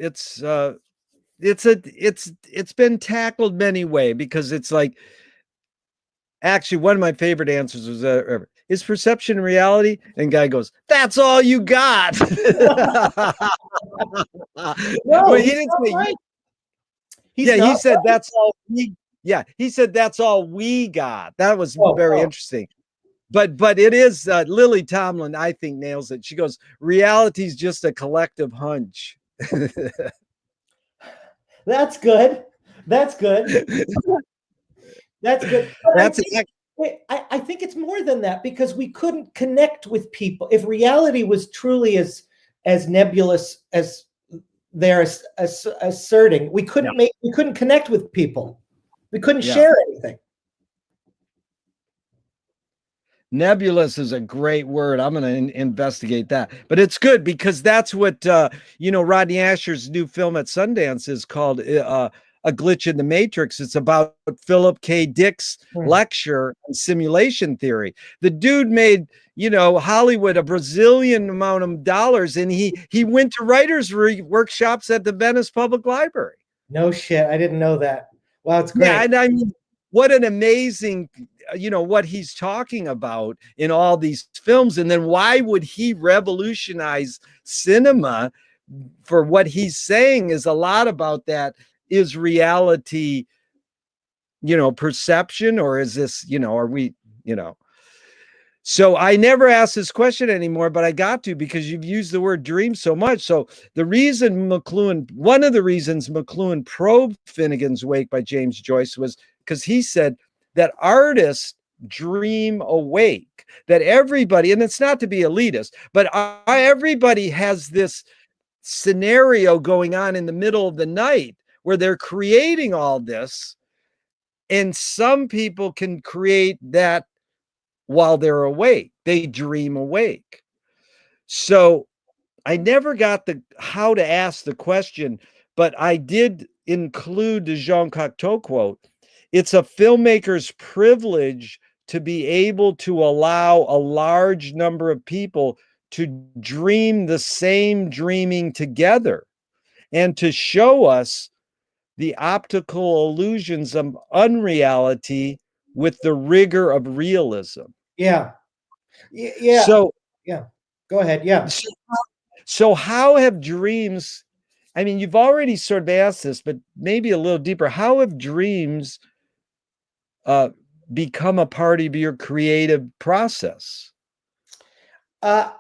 been tackled many ways, because it's like, actually one of my favorite answers was is perception reality? And guy goes, that's all you got. No, he didn't say right. he said that's all he said that's all we got. That was very interesting. But it is Lily Tomlin, I think, nails it. She goes, reality's just a collective hunch. That's good. That's good. That's good. But That's I think it's more than that, because we couldn't connect with people. If reality was truly as nebulous as they're asserting, we couldn't connect with people. We couldn't share anything. Nebulous is a great word. I'm going to investigate that. But it's good because that's what, Rodney Asher's new film at Sundance is called A Glitch in the Matrix. It's about Philip K. Dick's lecture on simulation theory. The dude made, Hollywood a Brazilian amount of dollars, and he went to writers' workshops at the Venice Public Library. No shit. I didn't know that. Wow, it's great. Yeah, and I mean, what an amazing, what he's talking about in all these films. And then why would he revolutionize cinema? For what he's saying is a lot about that. Is reality, perception, or is this, are we, So I never ask this question anymore, but I got to, because you've used the word dream so much. So one of the reasons McLuhan probed Finnegan's Wake by James Joyce was because he said that artists dream awake, that everybody, and it's not to be elitist, but everybody has this scenario going on in the middle of the night where they're creating all this. And some people can create that while they're awake. They dream awake. So I never got how to ask the question, but I did include the Jean Cocteau quote. It's a filmmaker's privilege to be able to allow a large number of people to dream the same dreaming together, and to show us the optical illusions of unreality with the rigor of realism. Yeah. Yeah. So, yeah. Go ahead. Yeah. So how have dreams, I mean, you've already sort of asked this, but maybe a little deeper. How have dreams become a part of your creative process? I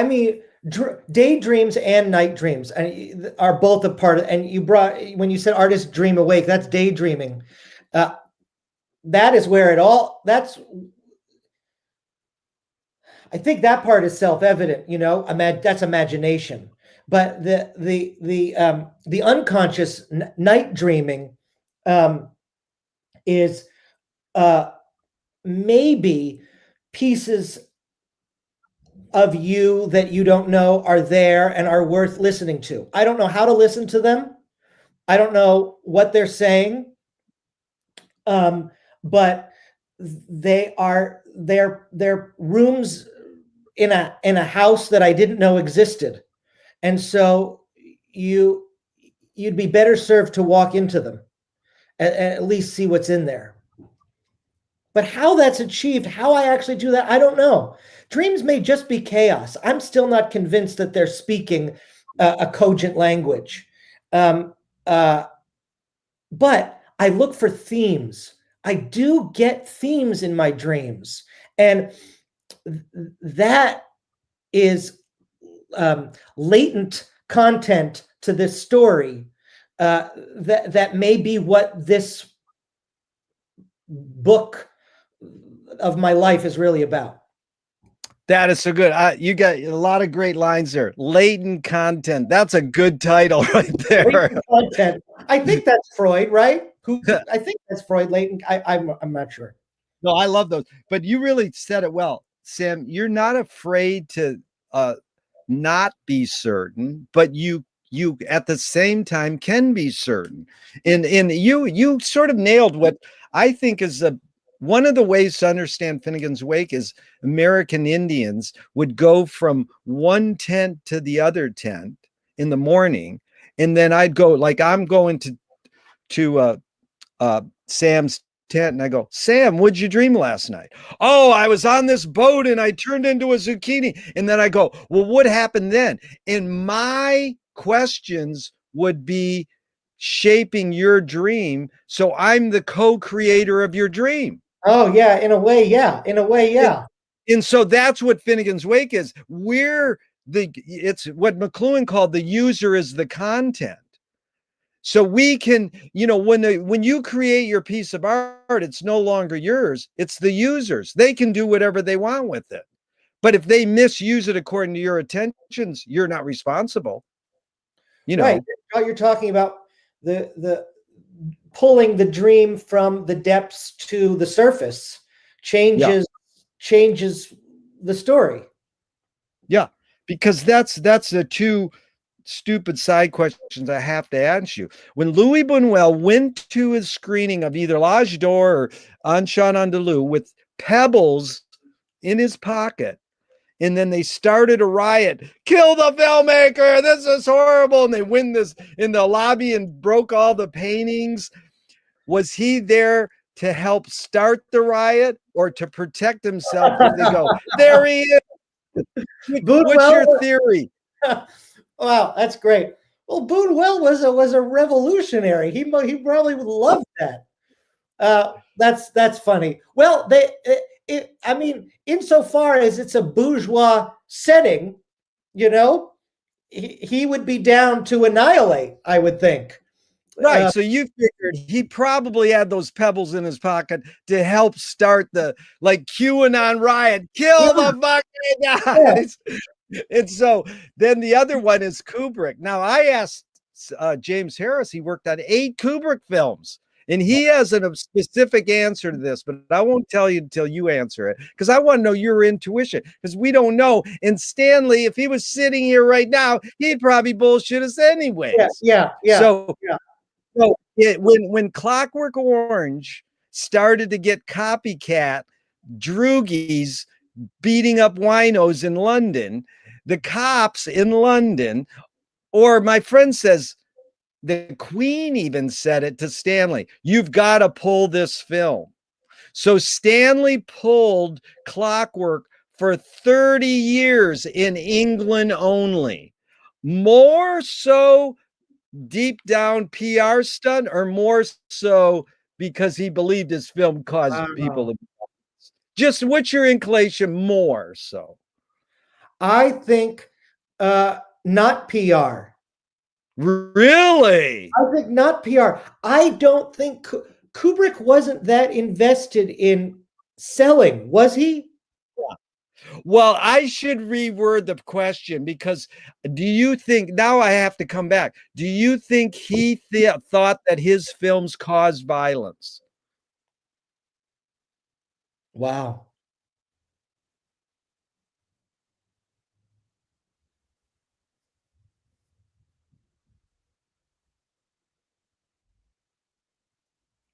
mean, daydreams and night dreams are both a part of, and when you said artists dream awake, that's daydreaming. That is where I think that part is self-evident, that's imagination. But the unconscious night dreaming is maybe pieces of you that you don't know are there and are worth listening to. I don't know how to listen to them. I don't know what they're saying. But they're rooms in a house that I didn't know existed. And so you'd be better served to walk into them and at least see what's in there. But how that's achieved, how I actually do that, I don't know. Dreams may just be chaos. I'm still not convinced that they're speaking a cogent language. But I look for themes. I do get themes in my dreams. And that is latent content to this story that may be what this book of my life is really about. That is so good. You got a lot of great lines there. Latent content. That's a good title right there. Latent content. I think that's Freud, right? I think that's Freud. Latent. I'm not sure. No, I love those. But you really said it well, Sam. You're not afraid to not be certain, but you at the same time can be certain. And you sort of nailed what I think is one of the ways to understand Finnegan's Wake is American Indians would go from one tent to the other tent in the morning. And then I'd go, like, I'm going to Sam's tent, and I go, Sam, what'd you dream last night? Oh, I was on this boat and I turned into a zucchini. And then I go, well, what happened then? And my questions would be shaping your dream. So I'm the co-creator of your dream. Oh, yeah. In a way, yeah. And so that's what Finnegan's Wake is. It's what McLuhan called the user is the content. So we can, when you create your piece of art, it's no longer yours, it's the users. They can do whatever they want with it. But if they misuse it according to your intentions, you're not responsible. Right. You're talking about the pulling the dream from the depths to the surface changes the story. Yeah, because that's the two stupid side questions I have to ask you. When Louis Buñuel went to his screening of either L'Âge d'Or or Un Chant Andalou with pebbles in his pocket, and then they started a riot, kill the filmmaker, this is horrible, and they win this in the lobby and broke all the paintings, was he there to help start the riot or to protect himself if they go, there he is? What's your theory? Wow, that's great. Well, Buñuel was a revolutionary. He probably would love that. That's funny. Well, I mean, insofar as it's a bourgeois setting, he would be down to annihilate, I would think. Right. So you figured he probably had those pebbles in his pocket to help start the QAnon riot, kill the fucking guys. Yeah. And so then the other one is Kubrick. Now I asked James Harris, he worked on 8 Kubrick films. And he has a specific answer to this, but I won't tell you until you answer it, because I want to know your intuition, because we don't know. And Stanley, if he was sitting here right now, he'd probably bullshit us anyways. Yeah. So when Clockwork Orange started to get copycat droogies beating up winos in London, the cops in London, or my friend says, the Queen even said it to Stanley, you've got to pull this film. So Stanley pulled Clockwork for 30 years in England only. More so deep down PR stunt, or more so because he believed his film caused people to be honest? Just what's your inclination more so? I think not PR. Really? I think not PR. I don't think Kubrick wasn't that invested in selling, was he? Yeah. Well, I should reword the question, because do you think, now I have to come back, do you think he thought that his films caused violence? Wow.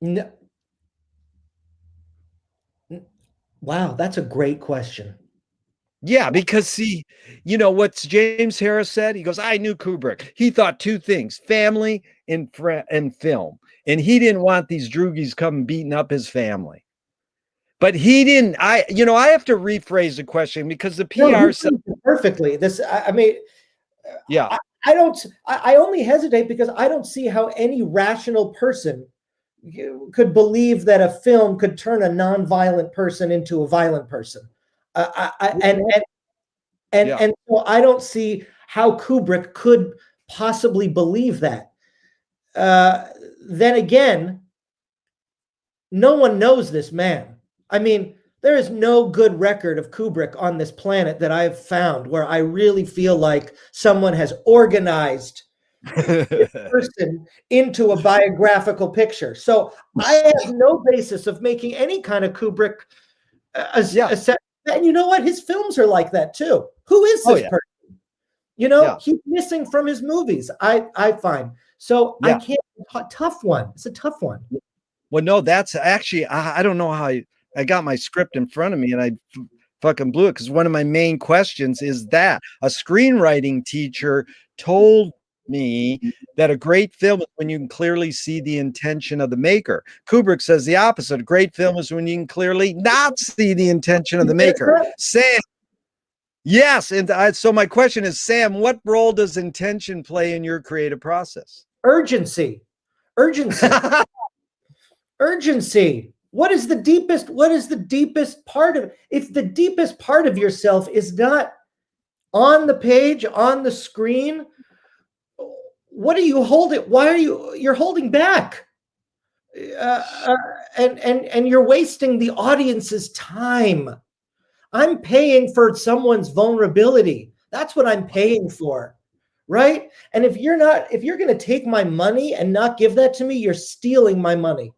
No. Wow, that's a great question. Yeah, because see, what's James Harris said? He goes, I knew Kubrick. He thought 2 things, family and film. And he didn't want these droogies coming beating up his family. But he didn't, I have to rephrase the question, because the PR said perfectly. I mean, yeah. I only hesitate because I don't see how any rational person could believe that a film could turn a non-violent person into a violent person. And so I don't see how Kubrick could possibly believe that. Then again, no one knows this man. I mean, there is no good record of Kubrick on this planet that I've found where I really feel like someone has organized this person into a biographical picture. So I have no basis of making any kind of Kubrick and you know what? His films are like that too. Who is this person? He's missing from his movies. I find. So I can't. Tough one. It's a tough one. Well, no, that's actually, I don't know how I got my script in front of me and I fucking blew it, because one of my main questions is that a screenwriting teacher told me that a great film is when you can clearly see the intention of the maker. Kubrick says the opposite. A great film is when you can clearly not see the intention of the maker. Sam, yes. And so my question is, Sam, what role does intention play in your creative process? Urgency. Urgency. What is the deepest part of, if the deepest part of yourself is not on the page, on the screen, what are you holding? Why are you're holding back? And you're wasting the audience's time. I'm paying for someone's vulnerability. That's what I'm paying for, right? And if you're going to take my money and not give that to me, you're stealing my money.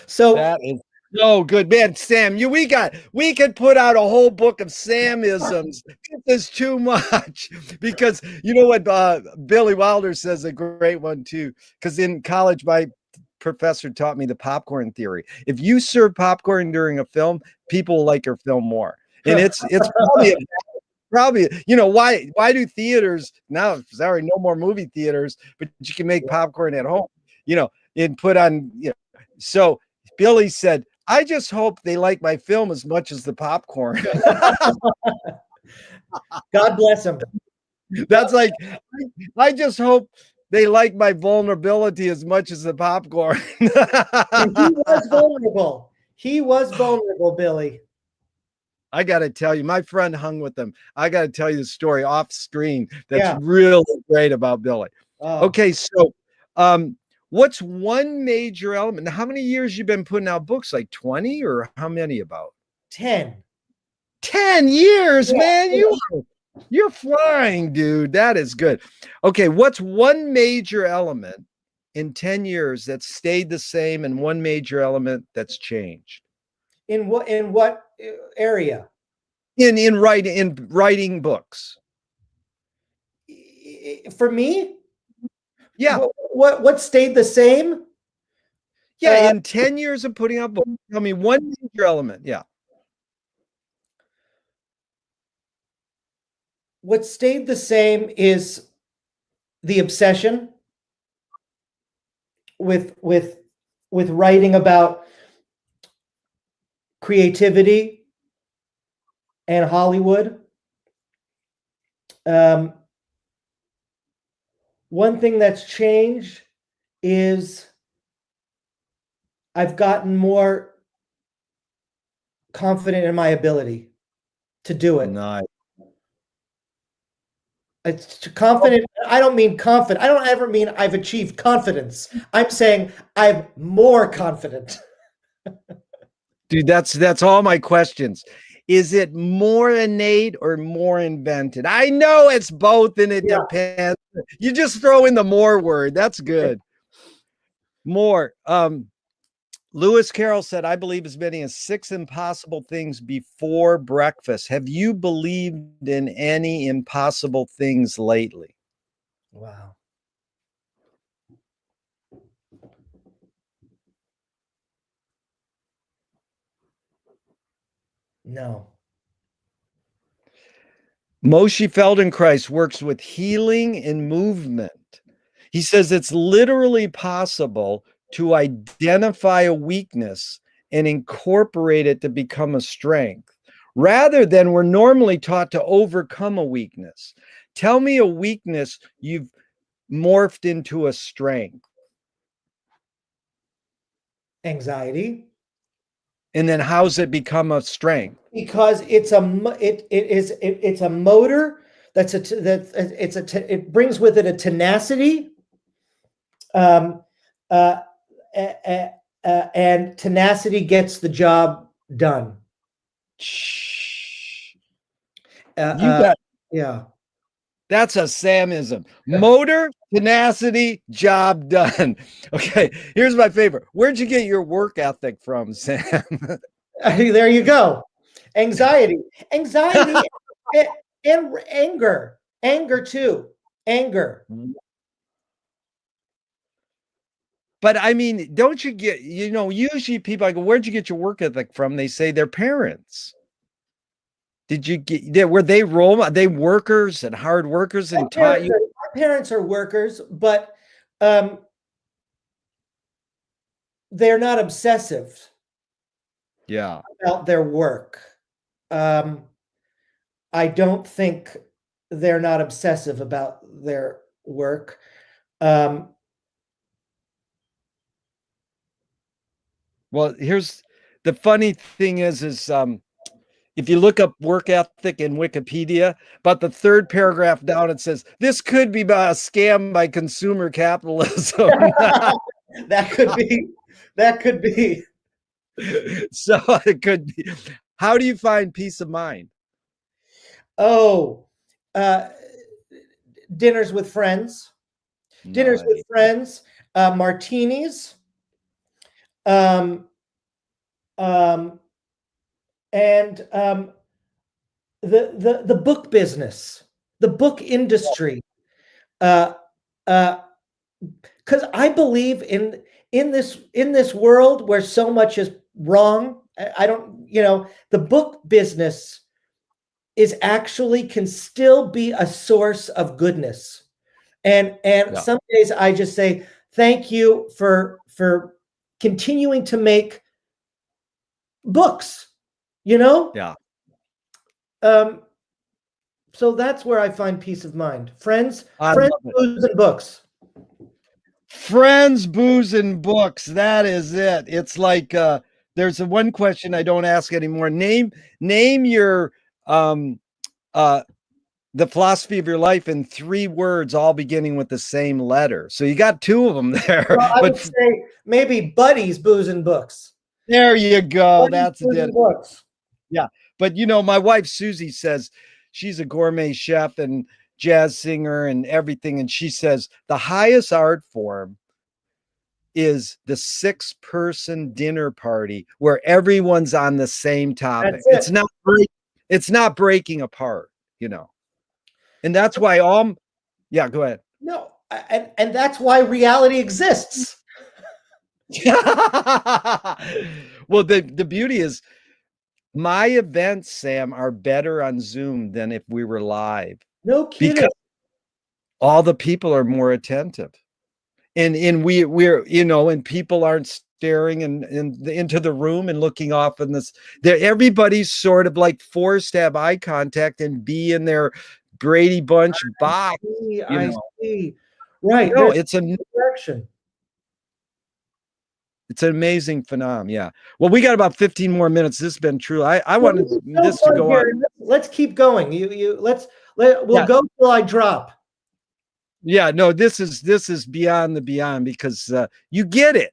So that is so good, man. Sam, we could put out a whole book of Samisms. This is too much because you know what Billy Wilder says, a great one too. Because in college, my professor taught me the popcorn theory. If you serve popcorn during a film, people like your film more. And it's probably why do theaters now? Sorry, no more movie theaters, but you can make popcorn at home, and put on, so Billy said, I just hope they like my film as much as the popcorn. God bless him. That's like, I just hope they like my vulnerability as much as the popcorn. And he was vulnerable. He was vulnerable, Billy. I got to tell you, my friend hung with them. I got to tell you the story off screen that's really great about Billy. Oh. Okay, so what's one major element? Now, how many years you been putting out books? Like 20 or how many about? 10. 10 years, man. You're flying, dude. That is good. Okay, what's one major element in 10 years that stayed the same and one major element that's changed? In what area? In writing books. For me? Yeah. What stayed the same? Yeah, in 10 years of putting out books, tell me one major element. Yeah. What stayed the same is the obsession with writing about creativity and Hollywood. One thing that's changed is I've gotten more confident in my ability to do it. Nice. It's confident. I don't mean confident. I don't ever mean I've achieved confidence. I'm saying I'm more confident. Dude, that's all my questions. Is it more innate or more invented? I know it's both and it depends. You just throw in the more word. That's good. More. Lewis Carroll said, I believe as many as 6 impossible things before breakfast. Have you believed in any impossible things lately? Wow. No. Moshe Feldenkrais works with healing and movement. He says it's literally possible to identify a weakness and incorporate it to become a strength, rather than we're normally taught to overcome a weakness. Tell me a weakness you've morphed into a strength. Anxiety. And then how's it become a strength? Because it's a motor it brings with it a tenacity, and tenacity gets the job done. Yeah. That's a Samism. Motor, tenacity, job done. Okay, here's my favorite. Where'd you get your work ethic from, Sam? There you go. Anxiety and anger too. Anger. But I mean, don't you get, usually people, I go, where'd you get your work ethic from? They say their parents. Did you were they workers and hard workers and taught you? My parents are workers, but they're not obsessive. Yeah. About their work. I don't think they're not obsessive about their work. Well, here's the funny thing is if you look up work ethic in Wikipedia, but the third paragraph down, it says this could be a scam by consumer capitalism. That could be. That could be. So it could be. How do you find peace of mind? Oh, uh, dinners with friends. Dinners with Nice. friends. Martinis. Um, um, and the book business, the book industry. Uh, uh, because I believe in this world where so much is wrong. I don't, the book business is actually can still be a source of goodness. And Yeah. some days I just say thank you for continuing to make books, Yeah. So that's where I find peace of mind. Friends, I friends, love it. booze, and books. Friends, booze, and books. That is it. It's like there's one question I don't ask anymore. Name your the philosophy of your life in 3 words, all beginning with the same letter. So you got 2 of them there. Well, I but would say maybe buddies, booze, and books. there you go. Buddies, That's booze, it. and books. Yeah. But my wife Susie says she's a gourmet chef and jazz singer and everything. And she says the highest art form is the 6-person dinner party where everyone's on the same topic. That's it. It's not breaking apart, And that's why yeah, go ahead. No, and that's why reality exists. Well, the beauty is my events, Sam, are better on Zoom than if we were live. No kidding. Because all the people are more attentive. And we're and people aren't staring into the room and looking off in this. Everybody's sort of like forced to have eye contact and be in their Brady Bunch box. I see. Right. No, it's a direction. It's an amazing phenomenon. Yeah. Well, we got about 15 more minutes. This has been true. I wanted this to go on. Let's keep going. We'll go till I drop. Yeah, no, this is beyond the beyond because you get it,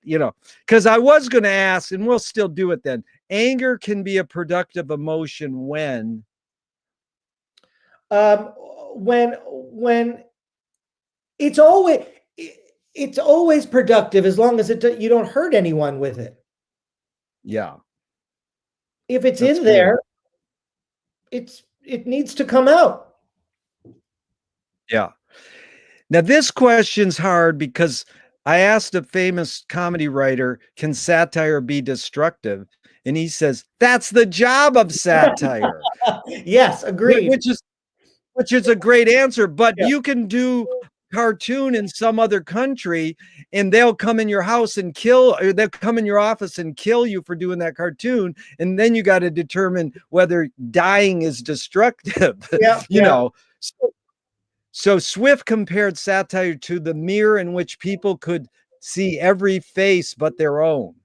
because I was going to ask, and we'll still do it then. Anger can be a productive emotion when it's always productive as long as you don't hurt anyone with it. Yeah. If it's in there, it needs to come out. Yeah. Now, this question's hard because I asked a famous comedy writer, can satire be destructive? And he says, that's the job of satire. Yes, agreed. Which is a great answer, but you can do cartoon in some other country and they'll come in your house and they'll come in your office and kill you for doing that cartoon. And then you got to determine whether dying is destructive, So Swift compared satire to the mirror in which people could see every face but their own.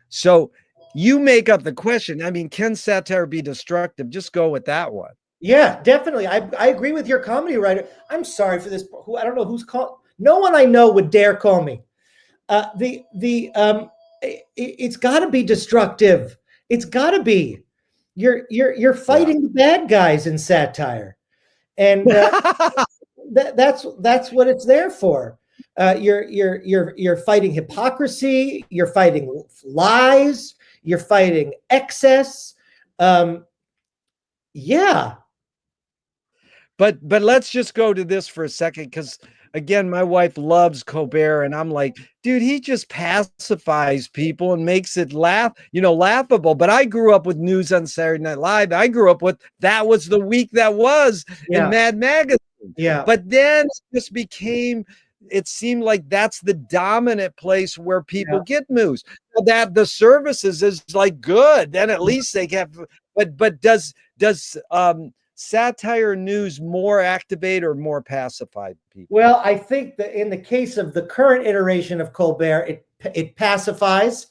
So you make up the question. I mean, can satire be destructive? Just go with that one. Yeah, definitely. I agree with your comedy writer. I'm sorry for this. I don't know who's called. No one I know would dare call me. It's got to be destructive. It's got to be. You're fighting the bad guys in satire. And that's what it's there for. You're fighting hypocrisy. You're fighting lies. You're fighting excess. Yeah. But let's just go to this for a second, because again, my wife loves Colbert, and I'm like, dude, he just pacifies people and makes it laughable. But I grew up with news on Saturday Night Live. I grew up with that was the week that was in Mad Magazine. Yeah. But then it just it seemed like that's the dominant place where people get news. That the services is like good, then at least they have. But does satire news more activate or more pacify people? Well, I think that in the case of the current iteration of Colbert, it pacifies,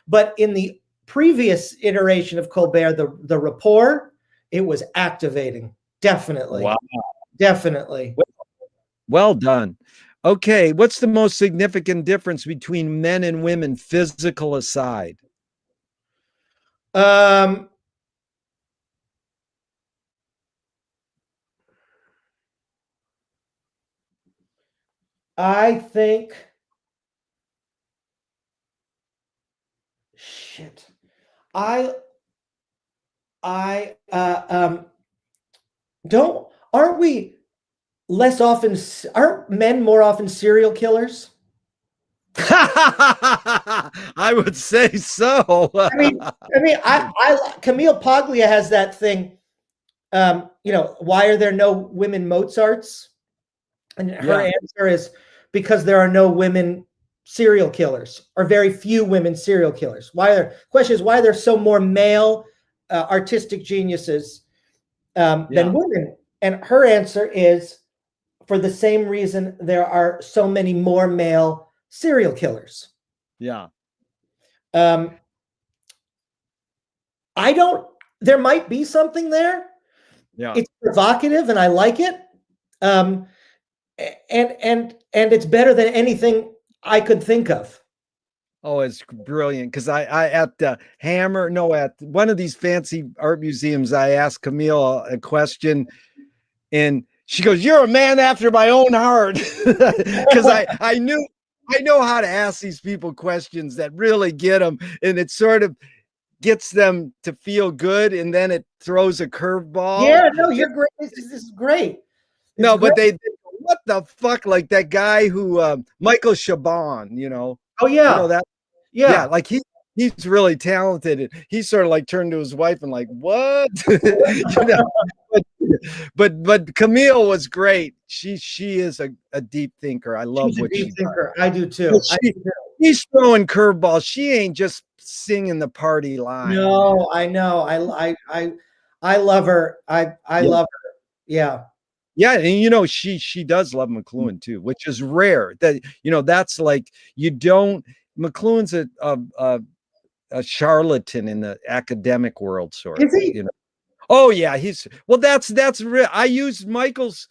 but in the previous iteration of Colbert, the rapport, it was activating. Definitely. Wow. Definitely. Well done. Okay, what's the most significant difference between men and women, physical aside? I think shit. I don't aren't we less often aren't men more often serial killers? I would say so. I Camille Paglia has that thing. Why are there no women Mozarts? And her answer is because there are no women serial killers, or very few women serial killers. Question is, why are there so more male artistic geniuses than women? And her answer is, for the same reason there are so many more male serial killers. Yeah. There might be something there. Yeah. It's provocative and I like it. And it's better than anything I could think of. Oh, it's brilliant. Because I at one of these fancy art museums, I asked Camille a question, and she goes, "You're a man after my own heart." Because I know how to ask these people questions that really get them, and it sort of gets them to feel good, and then it throws a curveball. Yeah, no, you're great. This is great. No, but they what the fuck? Like that guy who Michael Chabon, Oh yeah. You know that? Yeah, like he's really talented. He sort of like turned to his wife and like, what? But Camille was great. She is a deep thinker. I love what she does. I do too. She's throwing curveballs. She ain't just singing the party line. No, I know. I love her. I love her. Yeah. Yeah, and she does love McLuhan too, which is rare. That that's like McLuhan's a charlatan in the academic world, sort of. Is he? Oh yeah, that's real. I use Michael's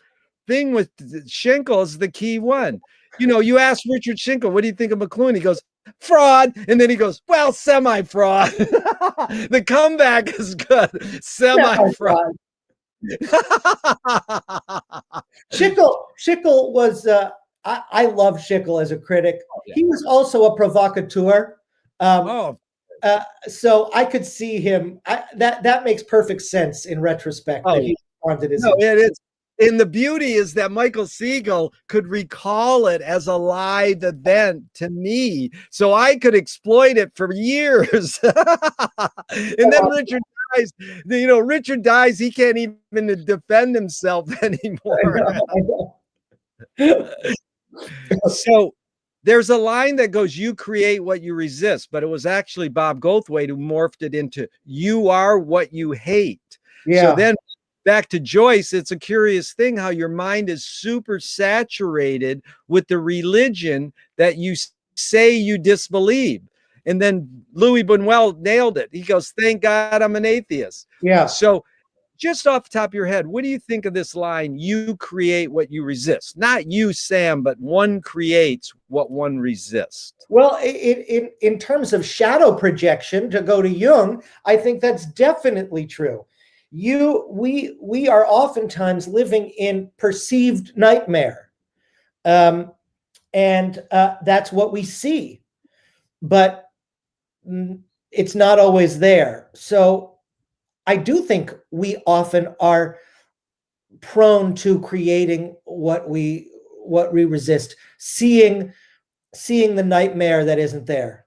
thing with Schenkel as the key one. You ask Richard Schenkel, what do you think of McLuhan? He goes, fraud, and then he goes, well, semi-fraud. The comeback is good. Semi-fraud. Schickel was I love Schickel as a critic. Oh, yeah. He was also a provocateur. So I could see him. That makes perfect sense in retrospect. Oh, that he wanted his it is. And the beauty is that Michael Siegel could recall it as a live event to me, so I could exploit it for years. And then Richard dies. Richard dies. He can't even defend himself anymore. I know. So there's a line that goes, "You create what you resist," but it was actually Bob Goldthwait who morphed it into "You are what you hate." Yeah. So then, back to Joyce, it's a curious thing how your mind is super saturated with the religion that you say you disbelieve. And then Louis Buñuel nailed it. He goes, "Thank God I'm an atheist." Yeah. So just off the top of your head, what do you think of this line, "You create what you resist"? Not you, Sam, but one creates what one resists. Well, in terms of shadow projection, to go to Jung, I think that's definitely true. We are oftentimes living in perceived nightmare, and that's what we see, but it's not always there. So I do think we often are prone to creating what we resist, seeing the nightmare that isn't there.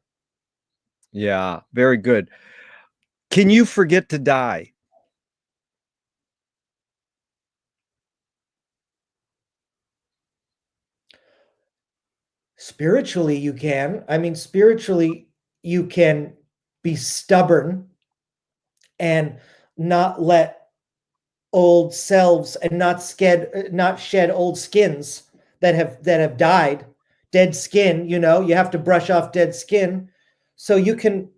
Yeah, very good. Can you forget to die? Spiritually, you can. I mean, spiritually, you can be stubborn and not let old selves and not shed old skins that have died. Dead skin, you have to brush off dead skin. So you can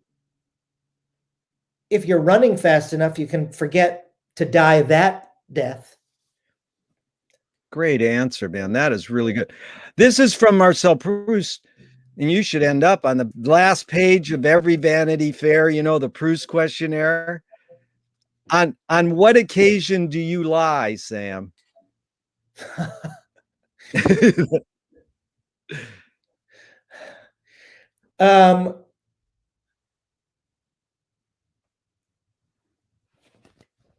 if you're running fast enough, you can forget to die that death. Great answer, man. That is really good. This is from Marcel Proust, and you should end up on the last page of every Vanity Fair, you know, the Proust questionnaire. On what occasion do you lie, Sam?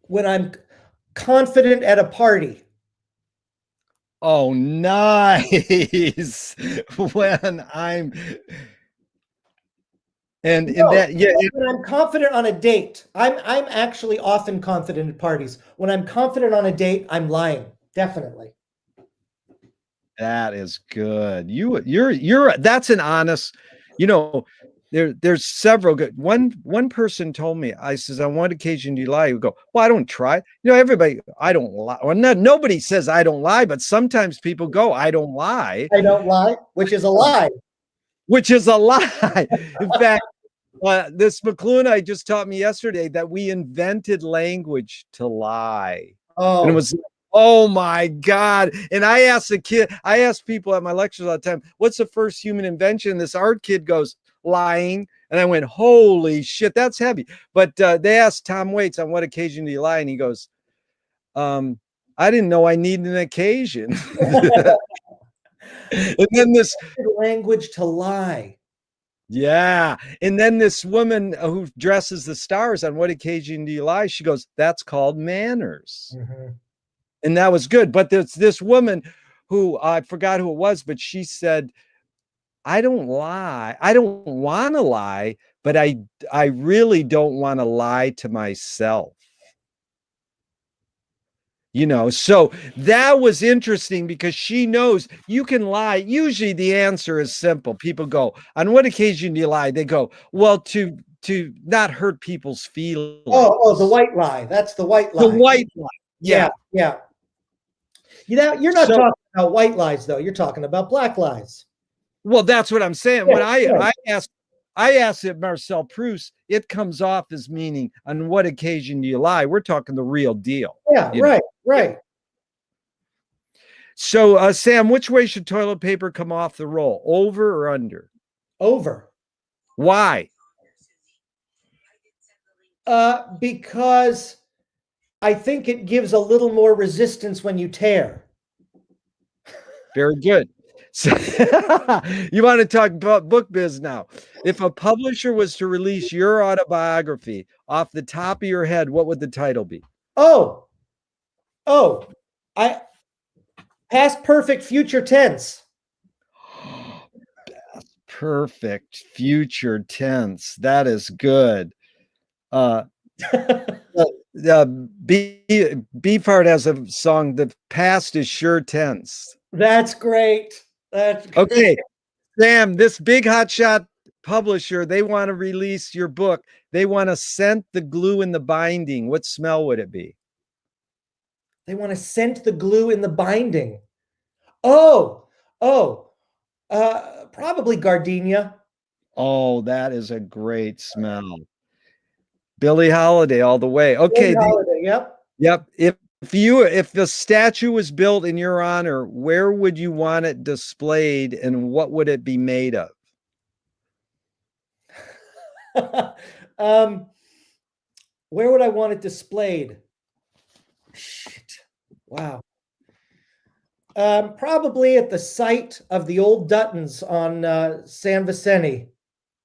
When I'm confident at a party. Oh, nice. When I'm and No, that, yeah, when I'm confident on a date. I'm actually often confident at parties. When I'm confident on a date, I'm lying. Definitely. that is good. You're that's an honest, you know, there's several good. One person told me, I says, on what occasion do you lie? You go, well, I don't try. You know, everybody, I don't lie. Well, nobody says I don't lie, but sometimes people go, I don't lie. I don't lie, which is a lie. Which is a lie. In fact, this McLuhan just taught me yesterday that we invented language to lie. Oh. And it was, oh my God. And I asked people at my lectures all the time, what's the first human invention? This art kid goes, lying. And I went, holy shit, that's heavy. But they asked Tom Waits, on what occasion do you lie? And he goes, I didn't know I needed an occasion. And then this language to lie. Yeah. And then this woman who dresses the stars, on what occasion do you lie? She goes, that's called manners. Mm-hmm. And that was good. But there's this woman who I forgot who it was, but she said, I don't lie. I don't want to lie, but I really don't want to lie to myself. You know, so that was interesting because she knows you can lie. Usually the answer is simple. People go, on what occasion do you lie? They go, well, to not hurt people's feelings. Oh, the white lie. That's the white lie. The white lie. Yeah. You know, you're not talking about white lies, though. You're talking about black lies. Well, that's what I'm saying. Yeah, When I asked it Marcel Proust, it comes off as meaning, on what occasion do you lie? We're talking the real deal. Yeah, right. So, Sam, which way should toilet paper come off the roll? Over or under? Over. Why? Because I think it gives a little more resistance when you tear. Very good. So, you want to talk about book biz now? If a publisher was to release your autobiography off the top of your head, what would the title be? Past perfect, future tense. Past perfect, future tense. That is good. Beefheart has a song, the past is sure tense. That's great. That's great. Okay, Sam, this big hotshot publisher, they want to release your book. They want to scent the glue in the binding. What smell would it be? They want to scent the glue in the binding. Probably gardenia. Oh, that is a great smell. Billie Holiday all the way. Okay. Billie Holiday, yep. Yep. If the statue was built in your honor, where would you want it displayed and what would it be made of? Where would I want it displayed? Shit. Wow. Probably at the site of the old Duttons on San Vicente.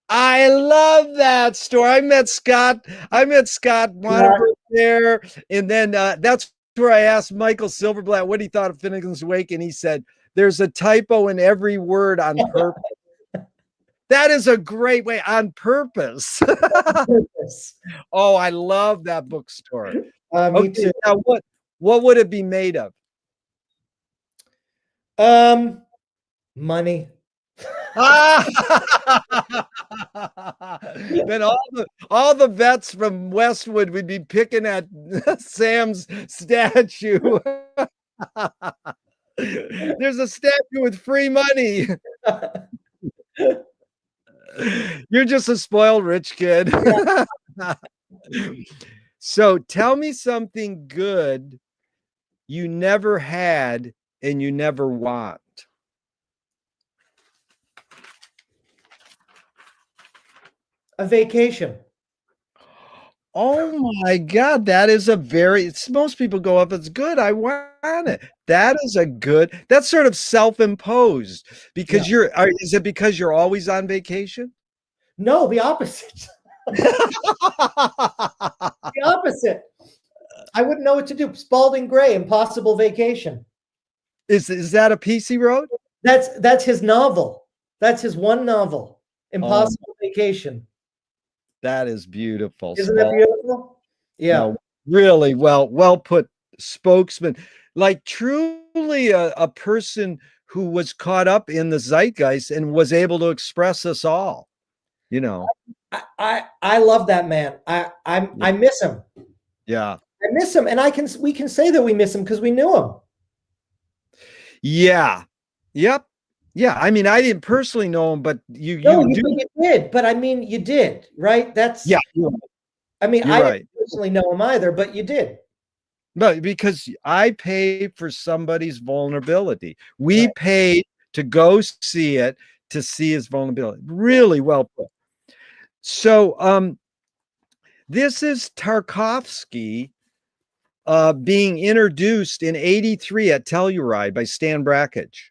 I love that story. I met Scott Wanenberg there. And then that's where I asked Michael Silverblatt what he thought of Finnegan's Wake. And he said, there's a typo in every word on purpose. That is a great way, on purpose. Oh, I love that bookstore. Me too. Now what would it be made of? Money. Then all the vets from Westwood would be picking at Sam's statue. There's a statue with free money. You're just a spoiled rich kid. So tell me something good you never had and you never want. A vacation. Oh my God, that is a most people go up, it's good. I want it. That is a good, that's sort of self-imposed Yeah. because is it because you're always on vacation? No, the opposite. The opposite. I wouldn't know what to do. Spalding Gray, Impossible Vacation. Is that a PC road? That's his novel. That's his one novel, Oh, Impossible Vacation. that is beautiful. Isn't that beautiful? Yeah. No, really well put, spokesman. Like truly a person who was caught up in the zeitgeist and was able to express us all, you know. I love that man. I miss him. Yeah. I miss him, and we can say that we miss him because we knew him. Yeah. Yep. Yeah. I mean, I didn't personally know him, but you did. But I mean, you did, right? Yeah. I mean, You're I right. didn't personally know him either, but you did. But because I paid for somebody's vulnerability, we paid to go see it, to see his vulnerability. Really well put. So, this is Tarkovsky being introduced in '83 at Telluride by Stan Brakhage.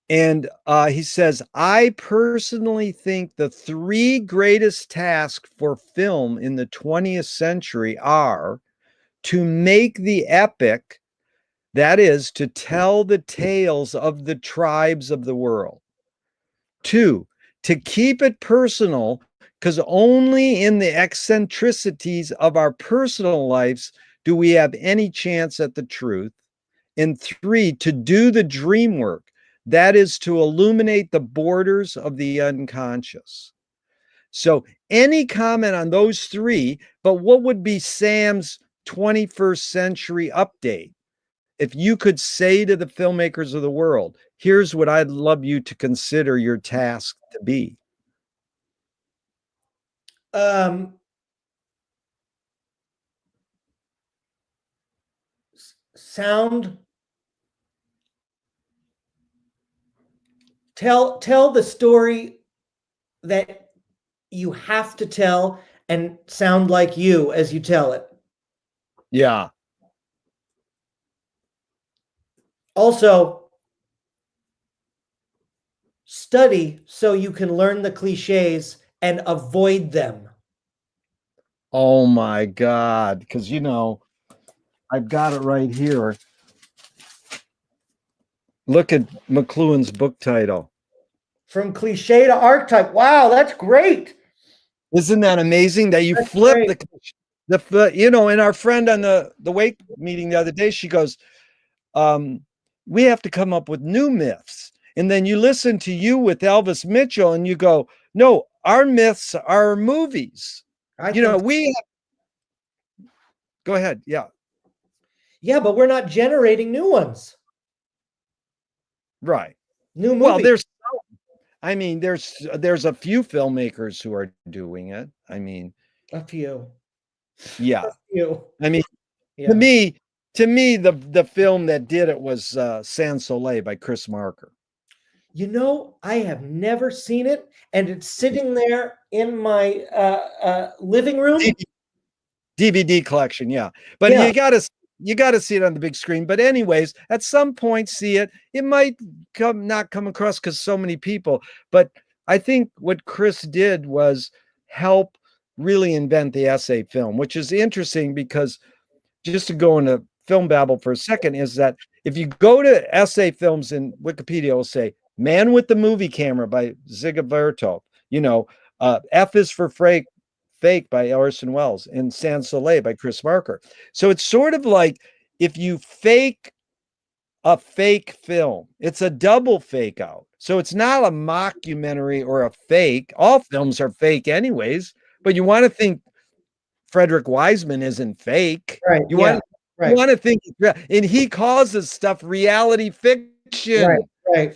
And he says, I personally think the three greatest tasks for film in the 20th century are to make the epic, that is, to tell the tales of the tribes of the world. 2, to keep it personal, because only in the eccentricities of our personal lives do we have any chance at the truth. And 3, to do the dream work, that is to illuminate the borders of the unconscious. So any comment on those 3, but what would be Sam's 21st century update? If you could say to the filmmakers of the world, here's what I'd love you to consider your task to be. Sound. Tell the story that you have to tell and sound like you as you tell it. Yeah. Also, study so you can learn the cliches and avoid them. Oh my God. Because, I've got it right here. Look at McLuhan's book title. From cliche to archetype. Wow, that's great. Isn't that amazing that you That's flip great. and our friend on the wake meeting the other day, she goes, we have to come up with new myths. And then you listen to you with Elvis Mitchell and you go, no, our myths are movies. Go ahead. Yeah. Yeah, but we're not generating new ones. Right. New movies. Well, there's a few filmmakers who are doing it. I mean, a few. Yeah. A few. I mean, Yeah. to me, the film that did it was Sans Soleil by Chris Marker. I have never seen it, and it's sitting there in my living room. DVD collection, yeah. But you gotta see it on the big screen. But anyways, at some point, see it. It might not come across because so many people. But I think what Chris did was help really invent the essay film, which is interesting because just to go into film babble for a second, is that if you go to essay films in Wikipedia, it'll say Man with the Movie Camera by Ziga Vertov, F is for Fake by Orson Welles, and Sans Soleil by Chris Marker. So it's sort of like if you fake a fake film, it's a double fake out. So it's not a mockumentary or a fake. All films are fake anyways, but you want to think Frederick Wiseman isn't fake. Right. You want to think, and he calls this stuff reality fiction.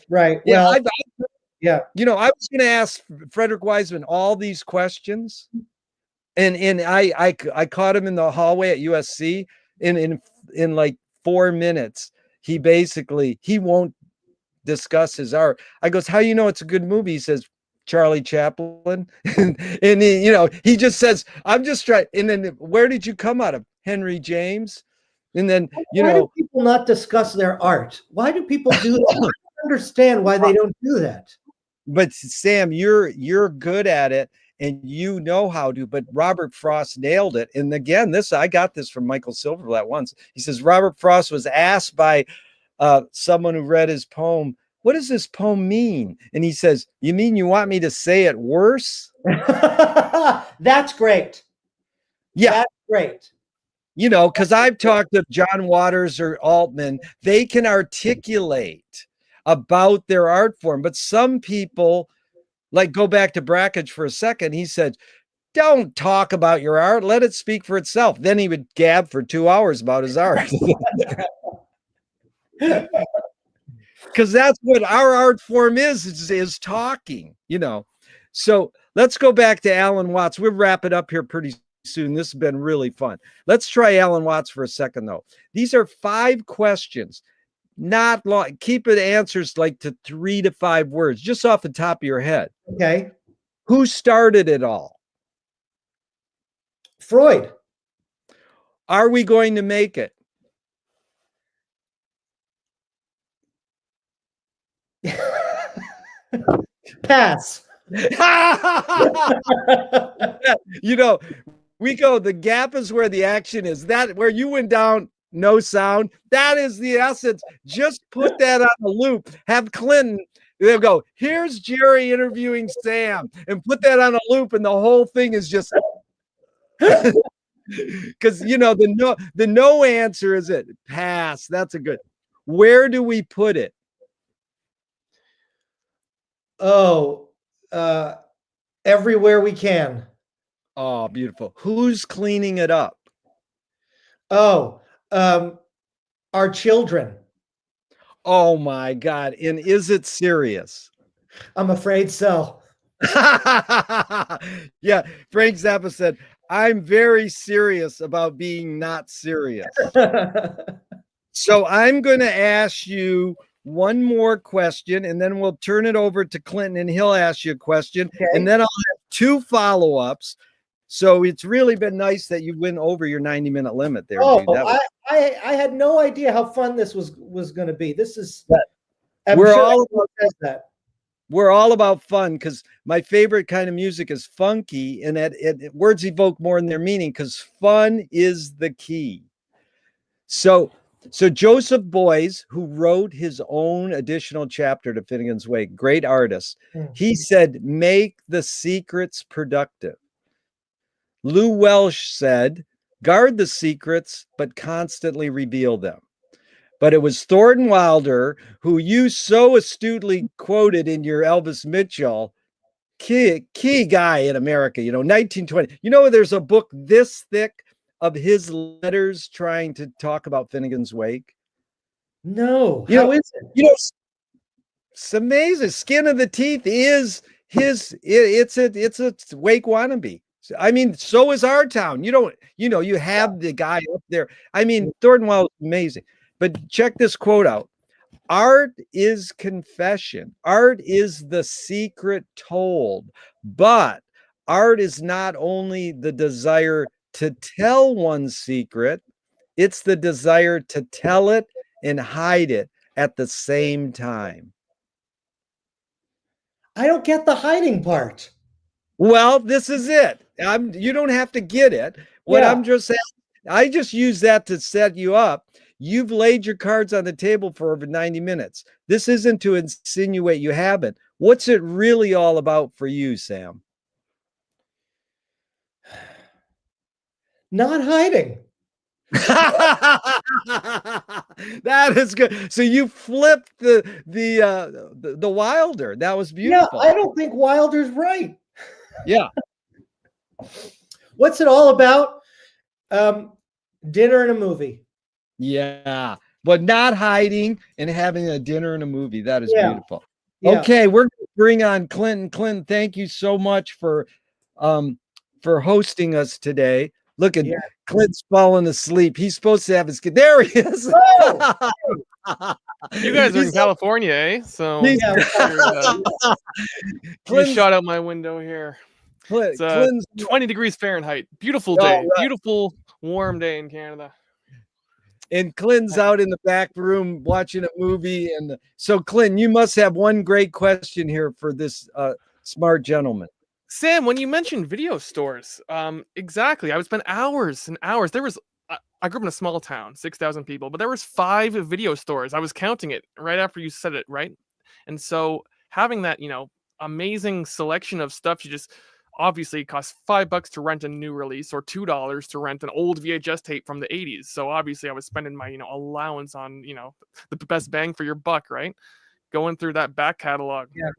Right. Yeah, Well, I was going to ask Frederick Wiseman all these questions, And I caught him in the hallway at USC in like 4 minutes. He basically he won't discuss his art. I goes, how you know it's a good movie? He says, Charlie Chaplin. And he, he just says, I'm just trying. And then where did you come out of? Henry James. And then, why do people not discuss their art? Why do people do that? I don't understand why they don't do that. But Sam, you're good at it and you know how to, but Robert Frost nailed it. And again, I got this from Michael Silverblatt once. He says, Robert Frost was asked by someone who read his poem, what does this poem mean? And he says, you mean you want me to say it worse? That's great. Yeah. That's great. Because I've talked to John Waters or Altman, they can articulate about their art form, but some people, like, go back to Brackage for a second. He said, don't talk about your art, let it speak for itself. Then he would gab for 2 hours about his art. Because that's what our art form is talking, So let's go back to Alan Watts. We'll wrap it up here pretty soon. This has been really fun. Let's try Alan Watts for a second, though. These are 5 questions, not long. Keep it answers like to 3 to 5 words, just off the top of your head. Okay. Who started it all? Freud. Are we going to make it? Pass. We go, the gap is where the action is. That where you went down, no sound. That is the essence. Just put that on the loop. Have Clinton, they'll go, here's Gerry interviewing Sam, and put that on a loop, and the whole thing is just because the no answer is it. Pass. That's a good. Where do we put it? Oh, everywhere we can. Oh, beautiful. Who's cleaning it up? Oh, our children. Oh my God. And is it serious? I'm afraid so. Yeah. Frank Zappa said, I'm very serious about being not serious. So I'm going to ask you one more question, and then we'll turn it over to Clinton, and he'll ask you a question. Okay. And then I'll have 2 follow-ups. So it's really been nice that you went over your 90-minute limit there. Oh, dude. I had no idea how fun this was going to be. This is we're all about fun, because my favorite kind of music is funky, and words evoke more than their meaning, because fun is the key. So Joseph Beuys, who wrote his own additional chapter to Finnegan's Wake, great artist, he said, make the secrets productive. Lou Welsh said, guard the secrets, but constantly reveal them. But it was Thornton Wilder, who you so astutely quoted in your Elvis Mitchell, key guy in America, 1920. There's a book this thick of his letters trying to talk about Finnegan's Wake. No, how is it? It's amazing. Skin of the Teeth is it's a Wake wannabe. I mean, so is Our Town. You have the guy up there. I mean, Thornton Wilder is amazing. But check this quote out. Art is confession. Art is the secret told. But art is not only the desire to tell one's secret, it's the desire to tell it and hide it at the same time. I don't get the hiding part. Well, this is it. You don't have to get it. What I'm just saying, I just use that to set you up. You've laid your cards on the table for over 90 minutes. This isn't to insinuate you haven't. What's it really all about for you, Sam? Not hiding. That is good. So you flipped the Wilder. That was beautiful. Yeah, I don't think Wilder's right. Yeah. What's it all about? Dinner and a movie. Yeah, but not hiding and having a dinner and a movie. That is beautiful. Yeah. Okay, we're going to bring on Clinton. Clinton, thank you so much for for hosting us today. Look at Yeah. Clint's falling asleep. He's supposed to have his kid. There he is. Oh! You guys are in He's- California, eh? So he's- Yeah. you Clint's, shot out my window here. It's Clint's 20 degrees Fahrenheit. Beautiful Oh, day. right. Beautiful warm day in Canada. and Clinton's out in the back room watching a movie. And so, Clinton, you must have one great question here for this smart gentleman. Sam, when you mentioned video stores, exactly. I would spend hours and hours. There was I grew up in a small town, 6,000 people, but there was 5 video stores. I was counting it right after you said it, right? And so having that, amazing selection of stuff, you just obviously it costs $5 to rent a new release or $2 to rent an old VHS tape from the 80s. So obviously I was spending my, allowance on, the best bang for your buck, right? Going through that back catalog. Yeah.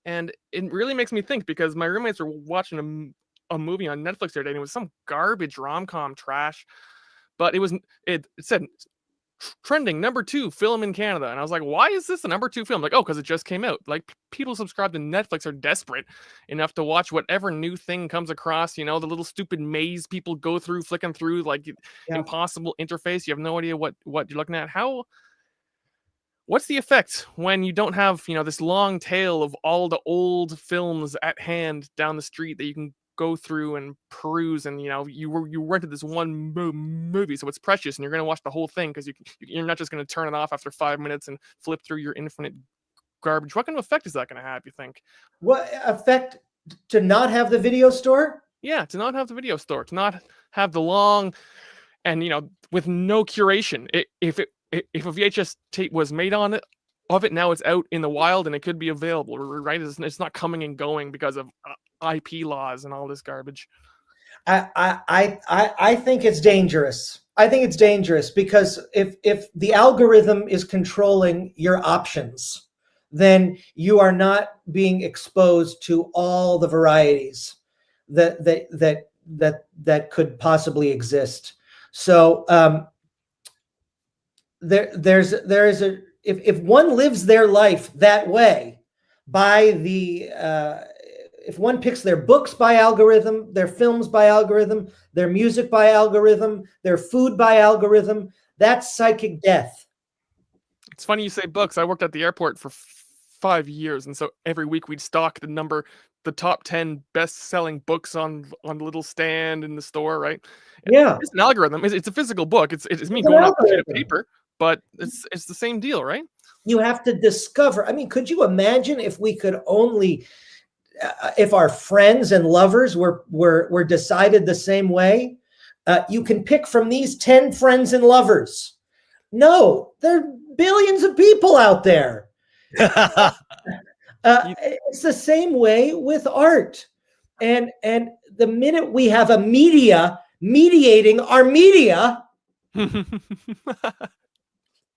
And it really makes me think because my roommates were watching a movie on Netflix the other day and it was some garbage rom-com trash, but it said trending #2 film in Canada. And I was like, why is this the #2 film? Like, oh, because it just came out. Like people subscribed to Netflix are desperate enough to watch whatever new thing comes across, the little stupid maze people go through, flicking through like impossible interface. You have no idea what you're looking at. What's the effect when you don't have, this long tail of all the old films at hand down the street that you can go through and peruse, and you rented this one movie, so it's precious, and you're going to watch the whole thing because you're not just going to turn it off after 5 minutes and flip through your infinite garbage. What kind of effect is that going to have, you think? What effect to not have the video store? Yeah, to not have the video store, to not have the long and with no curation. If a VHS tape was made of it, now it's out in the wild and it could be available, right? It's not coming and going because of IP laws and all this garbage. I think it's dangerous. I think it's dangerous because if the algorithm is controlling your options, then you are not being exposed to all the varieties that could possibly exist. So if one lives their life that way by if one picks their books by algorithm, their films by algorithm, their music by algorithm, their food by algorithm, that's psychic death. It's funny you say books. I worked at the airport for 5 years, and so every week we'd stock the top 10 best-selling books on the little stand in the store, right? Yeah, it's an algorithm. It's a physical book. It's me going off a sheet of paper, but it's the same deal, right? You have to discover. I mean, could you imagine if we could only if our friends and lovers were decided the same way? You can pick from these 10 friends and lovers. No, there are billions of people out there. It's the same way with art. And the minute we have a media mediating our media,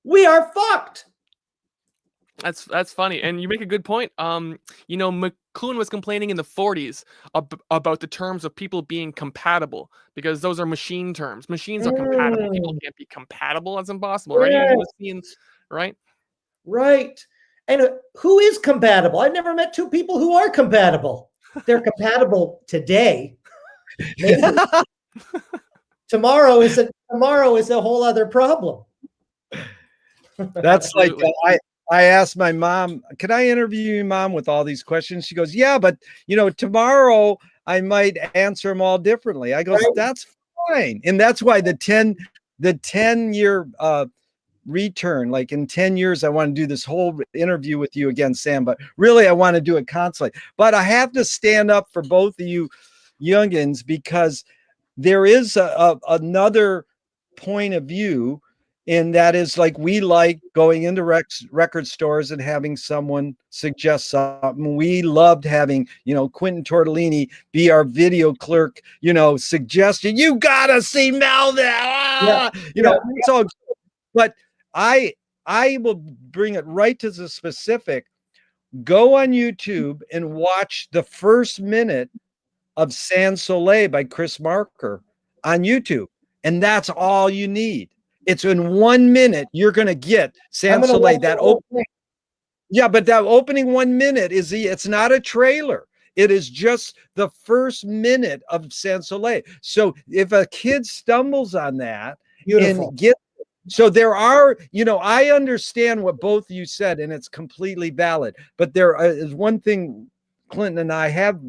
we are fucked. That's funny, and you make a good point. McLuhan was complaining in the 40s about the terms of people being compatible because those are machine terms. Machines are compatible. People can't be compatible. That's impossible, right? Yeah. Right? Right. And who is compatible? I've never met 2 people who are compatible. They're compatible today. Maybe. Tomorrow is a whole other problem. That's like I asked my mom, "Can I interview your mom with all these questions?" She goes, "Yeah, but tomorrow I might answer them all differently." I go, "That's fine," and that's why the 10-year return, like in 10 years, I want to do this whole interview with you again, Sam. But really, I want to do it constantly. But I have to stand up for both of you youngins because there is another point of view. And that is like, we like going into record stores and having someone suggest something. We loved having, Quentin Tortellini be our video clerk, suggestion, you gotta see Melvin. So, but I will bring it right to the specific. Go on YouTube and watch the first minute of Sans Soleil by Chris Marker on YouTube. And that's all you need. It's in 1 minute, you're going to get Sans Soleil. That opening. Yeah, but that opening 1 minute it's not a trailer. It is just the first minute of Sans Soleil. So if a kid stumbles on that Beautiful. and gets, so there are, I understand what both of you said, and it's completely valid. But there is one thing Clinton and I have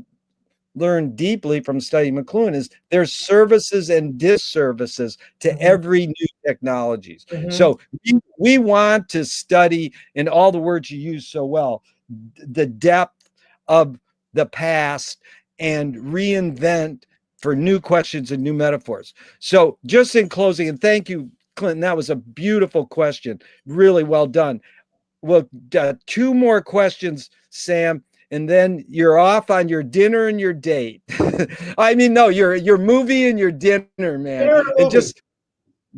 learned deeply from studying McLuhan is there's services and disservices to every new technologies. So we want to study, in all the words you use so well, the depth of the past and reinvent for new questions and new metaphors. So just in closing, and thank you, Clinton, that was a beautiful question. Really well done. Well, 2 more questions, Sam, and then you're off on your dinner and your date. I mean, no, your movie and your dinner, man. And just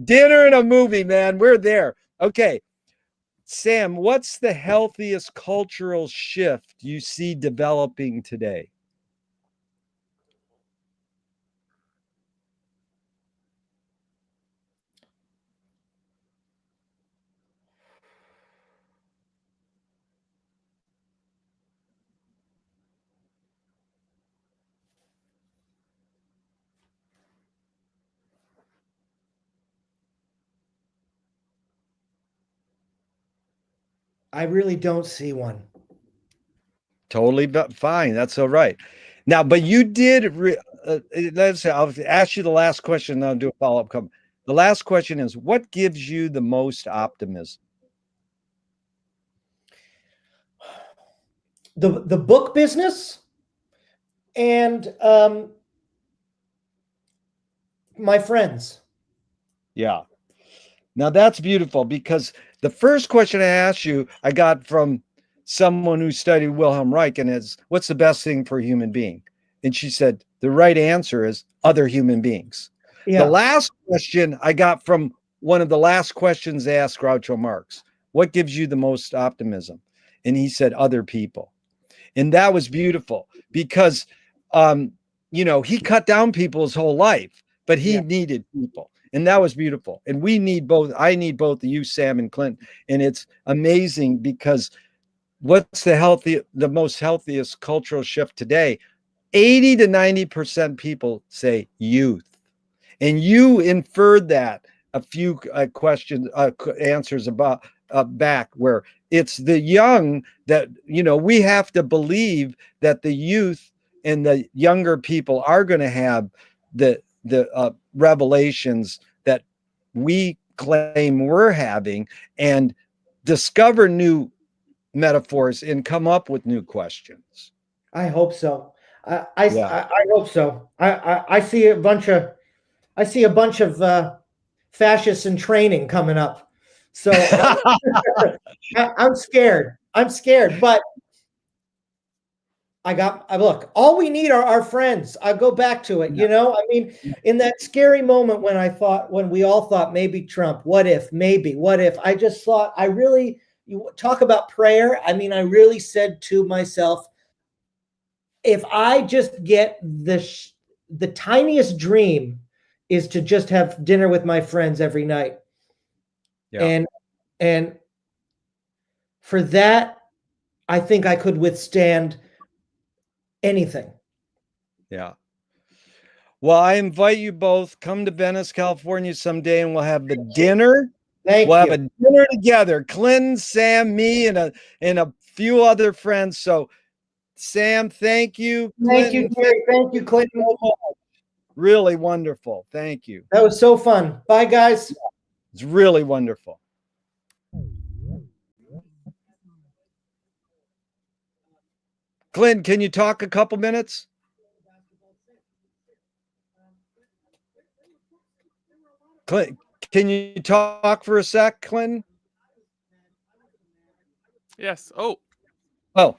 dinner and a movie, man. We're there. Okay. Sam, what's the healthiest cultural shift you see developing today? I really don't see one. Totally fine. That's all right. Now, but you did. Let's say I'll ask you the last question. Then I'll do a follow up. The last question is: what gives you the most optimism? The book business and my friends. Yeah. Now that's beautiful, because the first question I asked you, I got from someone who studied Wilhelm Reich, and is, what's the best thing for a human being? And she said, the right answer is other human beings. Yeah. The last question I got from one of the last questions they asked Groucho Marx: what gives you the most optimism? And he said, other people. And that was beautiful, because, he cut down people his whole life, but he needed people. And that was beautiful. And we need both. I need both you, Sam, and Clint. And it's amazing, because what's the most healthiest cultural shift today? 80 to 90% people say youth. And you inferred that a few answers about back, where it's the young that, we have to believe that the youth and the younger people are going to have the revelations that we claim we're having, and discover new metaphors and come up with new questions. I hope so. I hope so. I see a bunch of fascists in training coming up. So I'm scared. I'm scared, but look, all we need are our friends. I go back to it, I mean, in that scary moment when we all thought maybe Trump, what if, I just thought, you talk about prayer. I mean, I really said to myself, if I just get the tiniest dream is to just have dinner with my friends every night. Yeah. And for that, I think I could withstand anything. Yeah. Well, I invite you both. Come to Venice, California someday, and we'll have the dinner. We'll have a dinner together. Clinton, Sam, me, and a few other friends. So, Sam, thank you. Thank you, Gerry. Thank you, Clinton. Really wonderful. Thank you. That was so fun. Bye, guys. It's really wonderful. Clint, can you talk a couple minutes? Clint, can you talk for a sec, Clinton? Yes. Oh. Oh.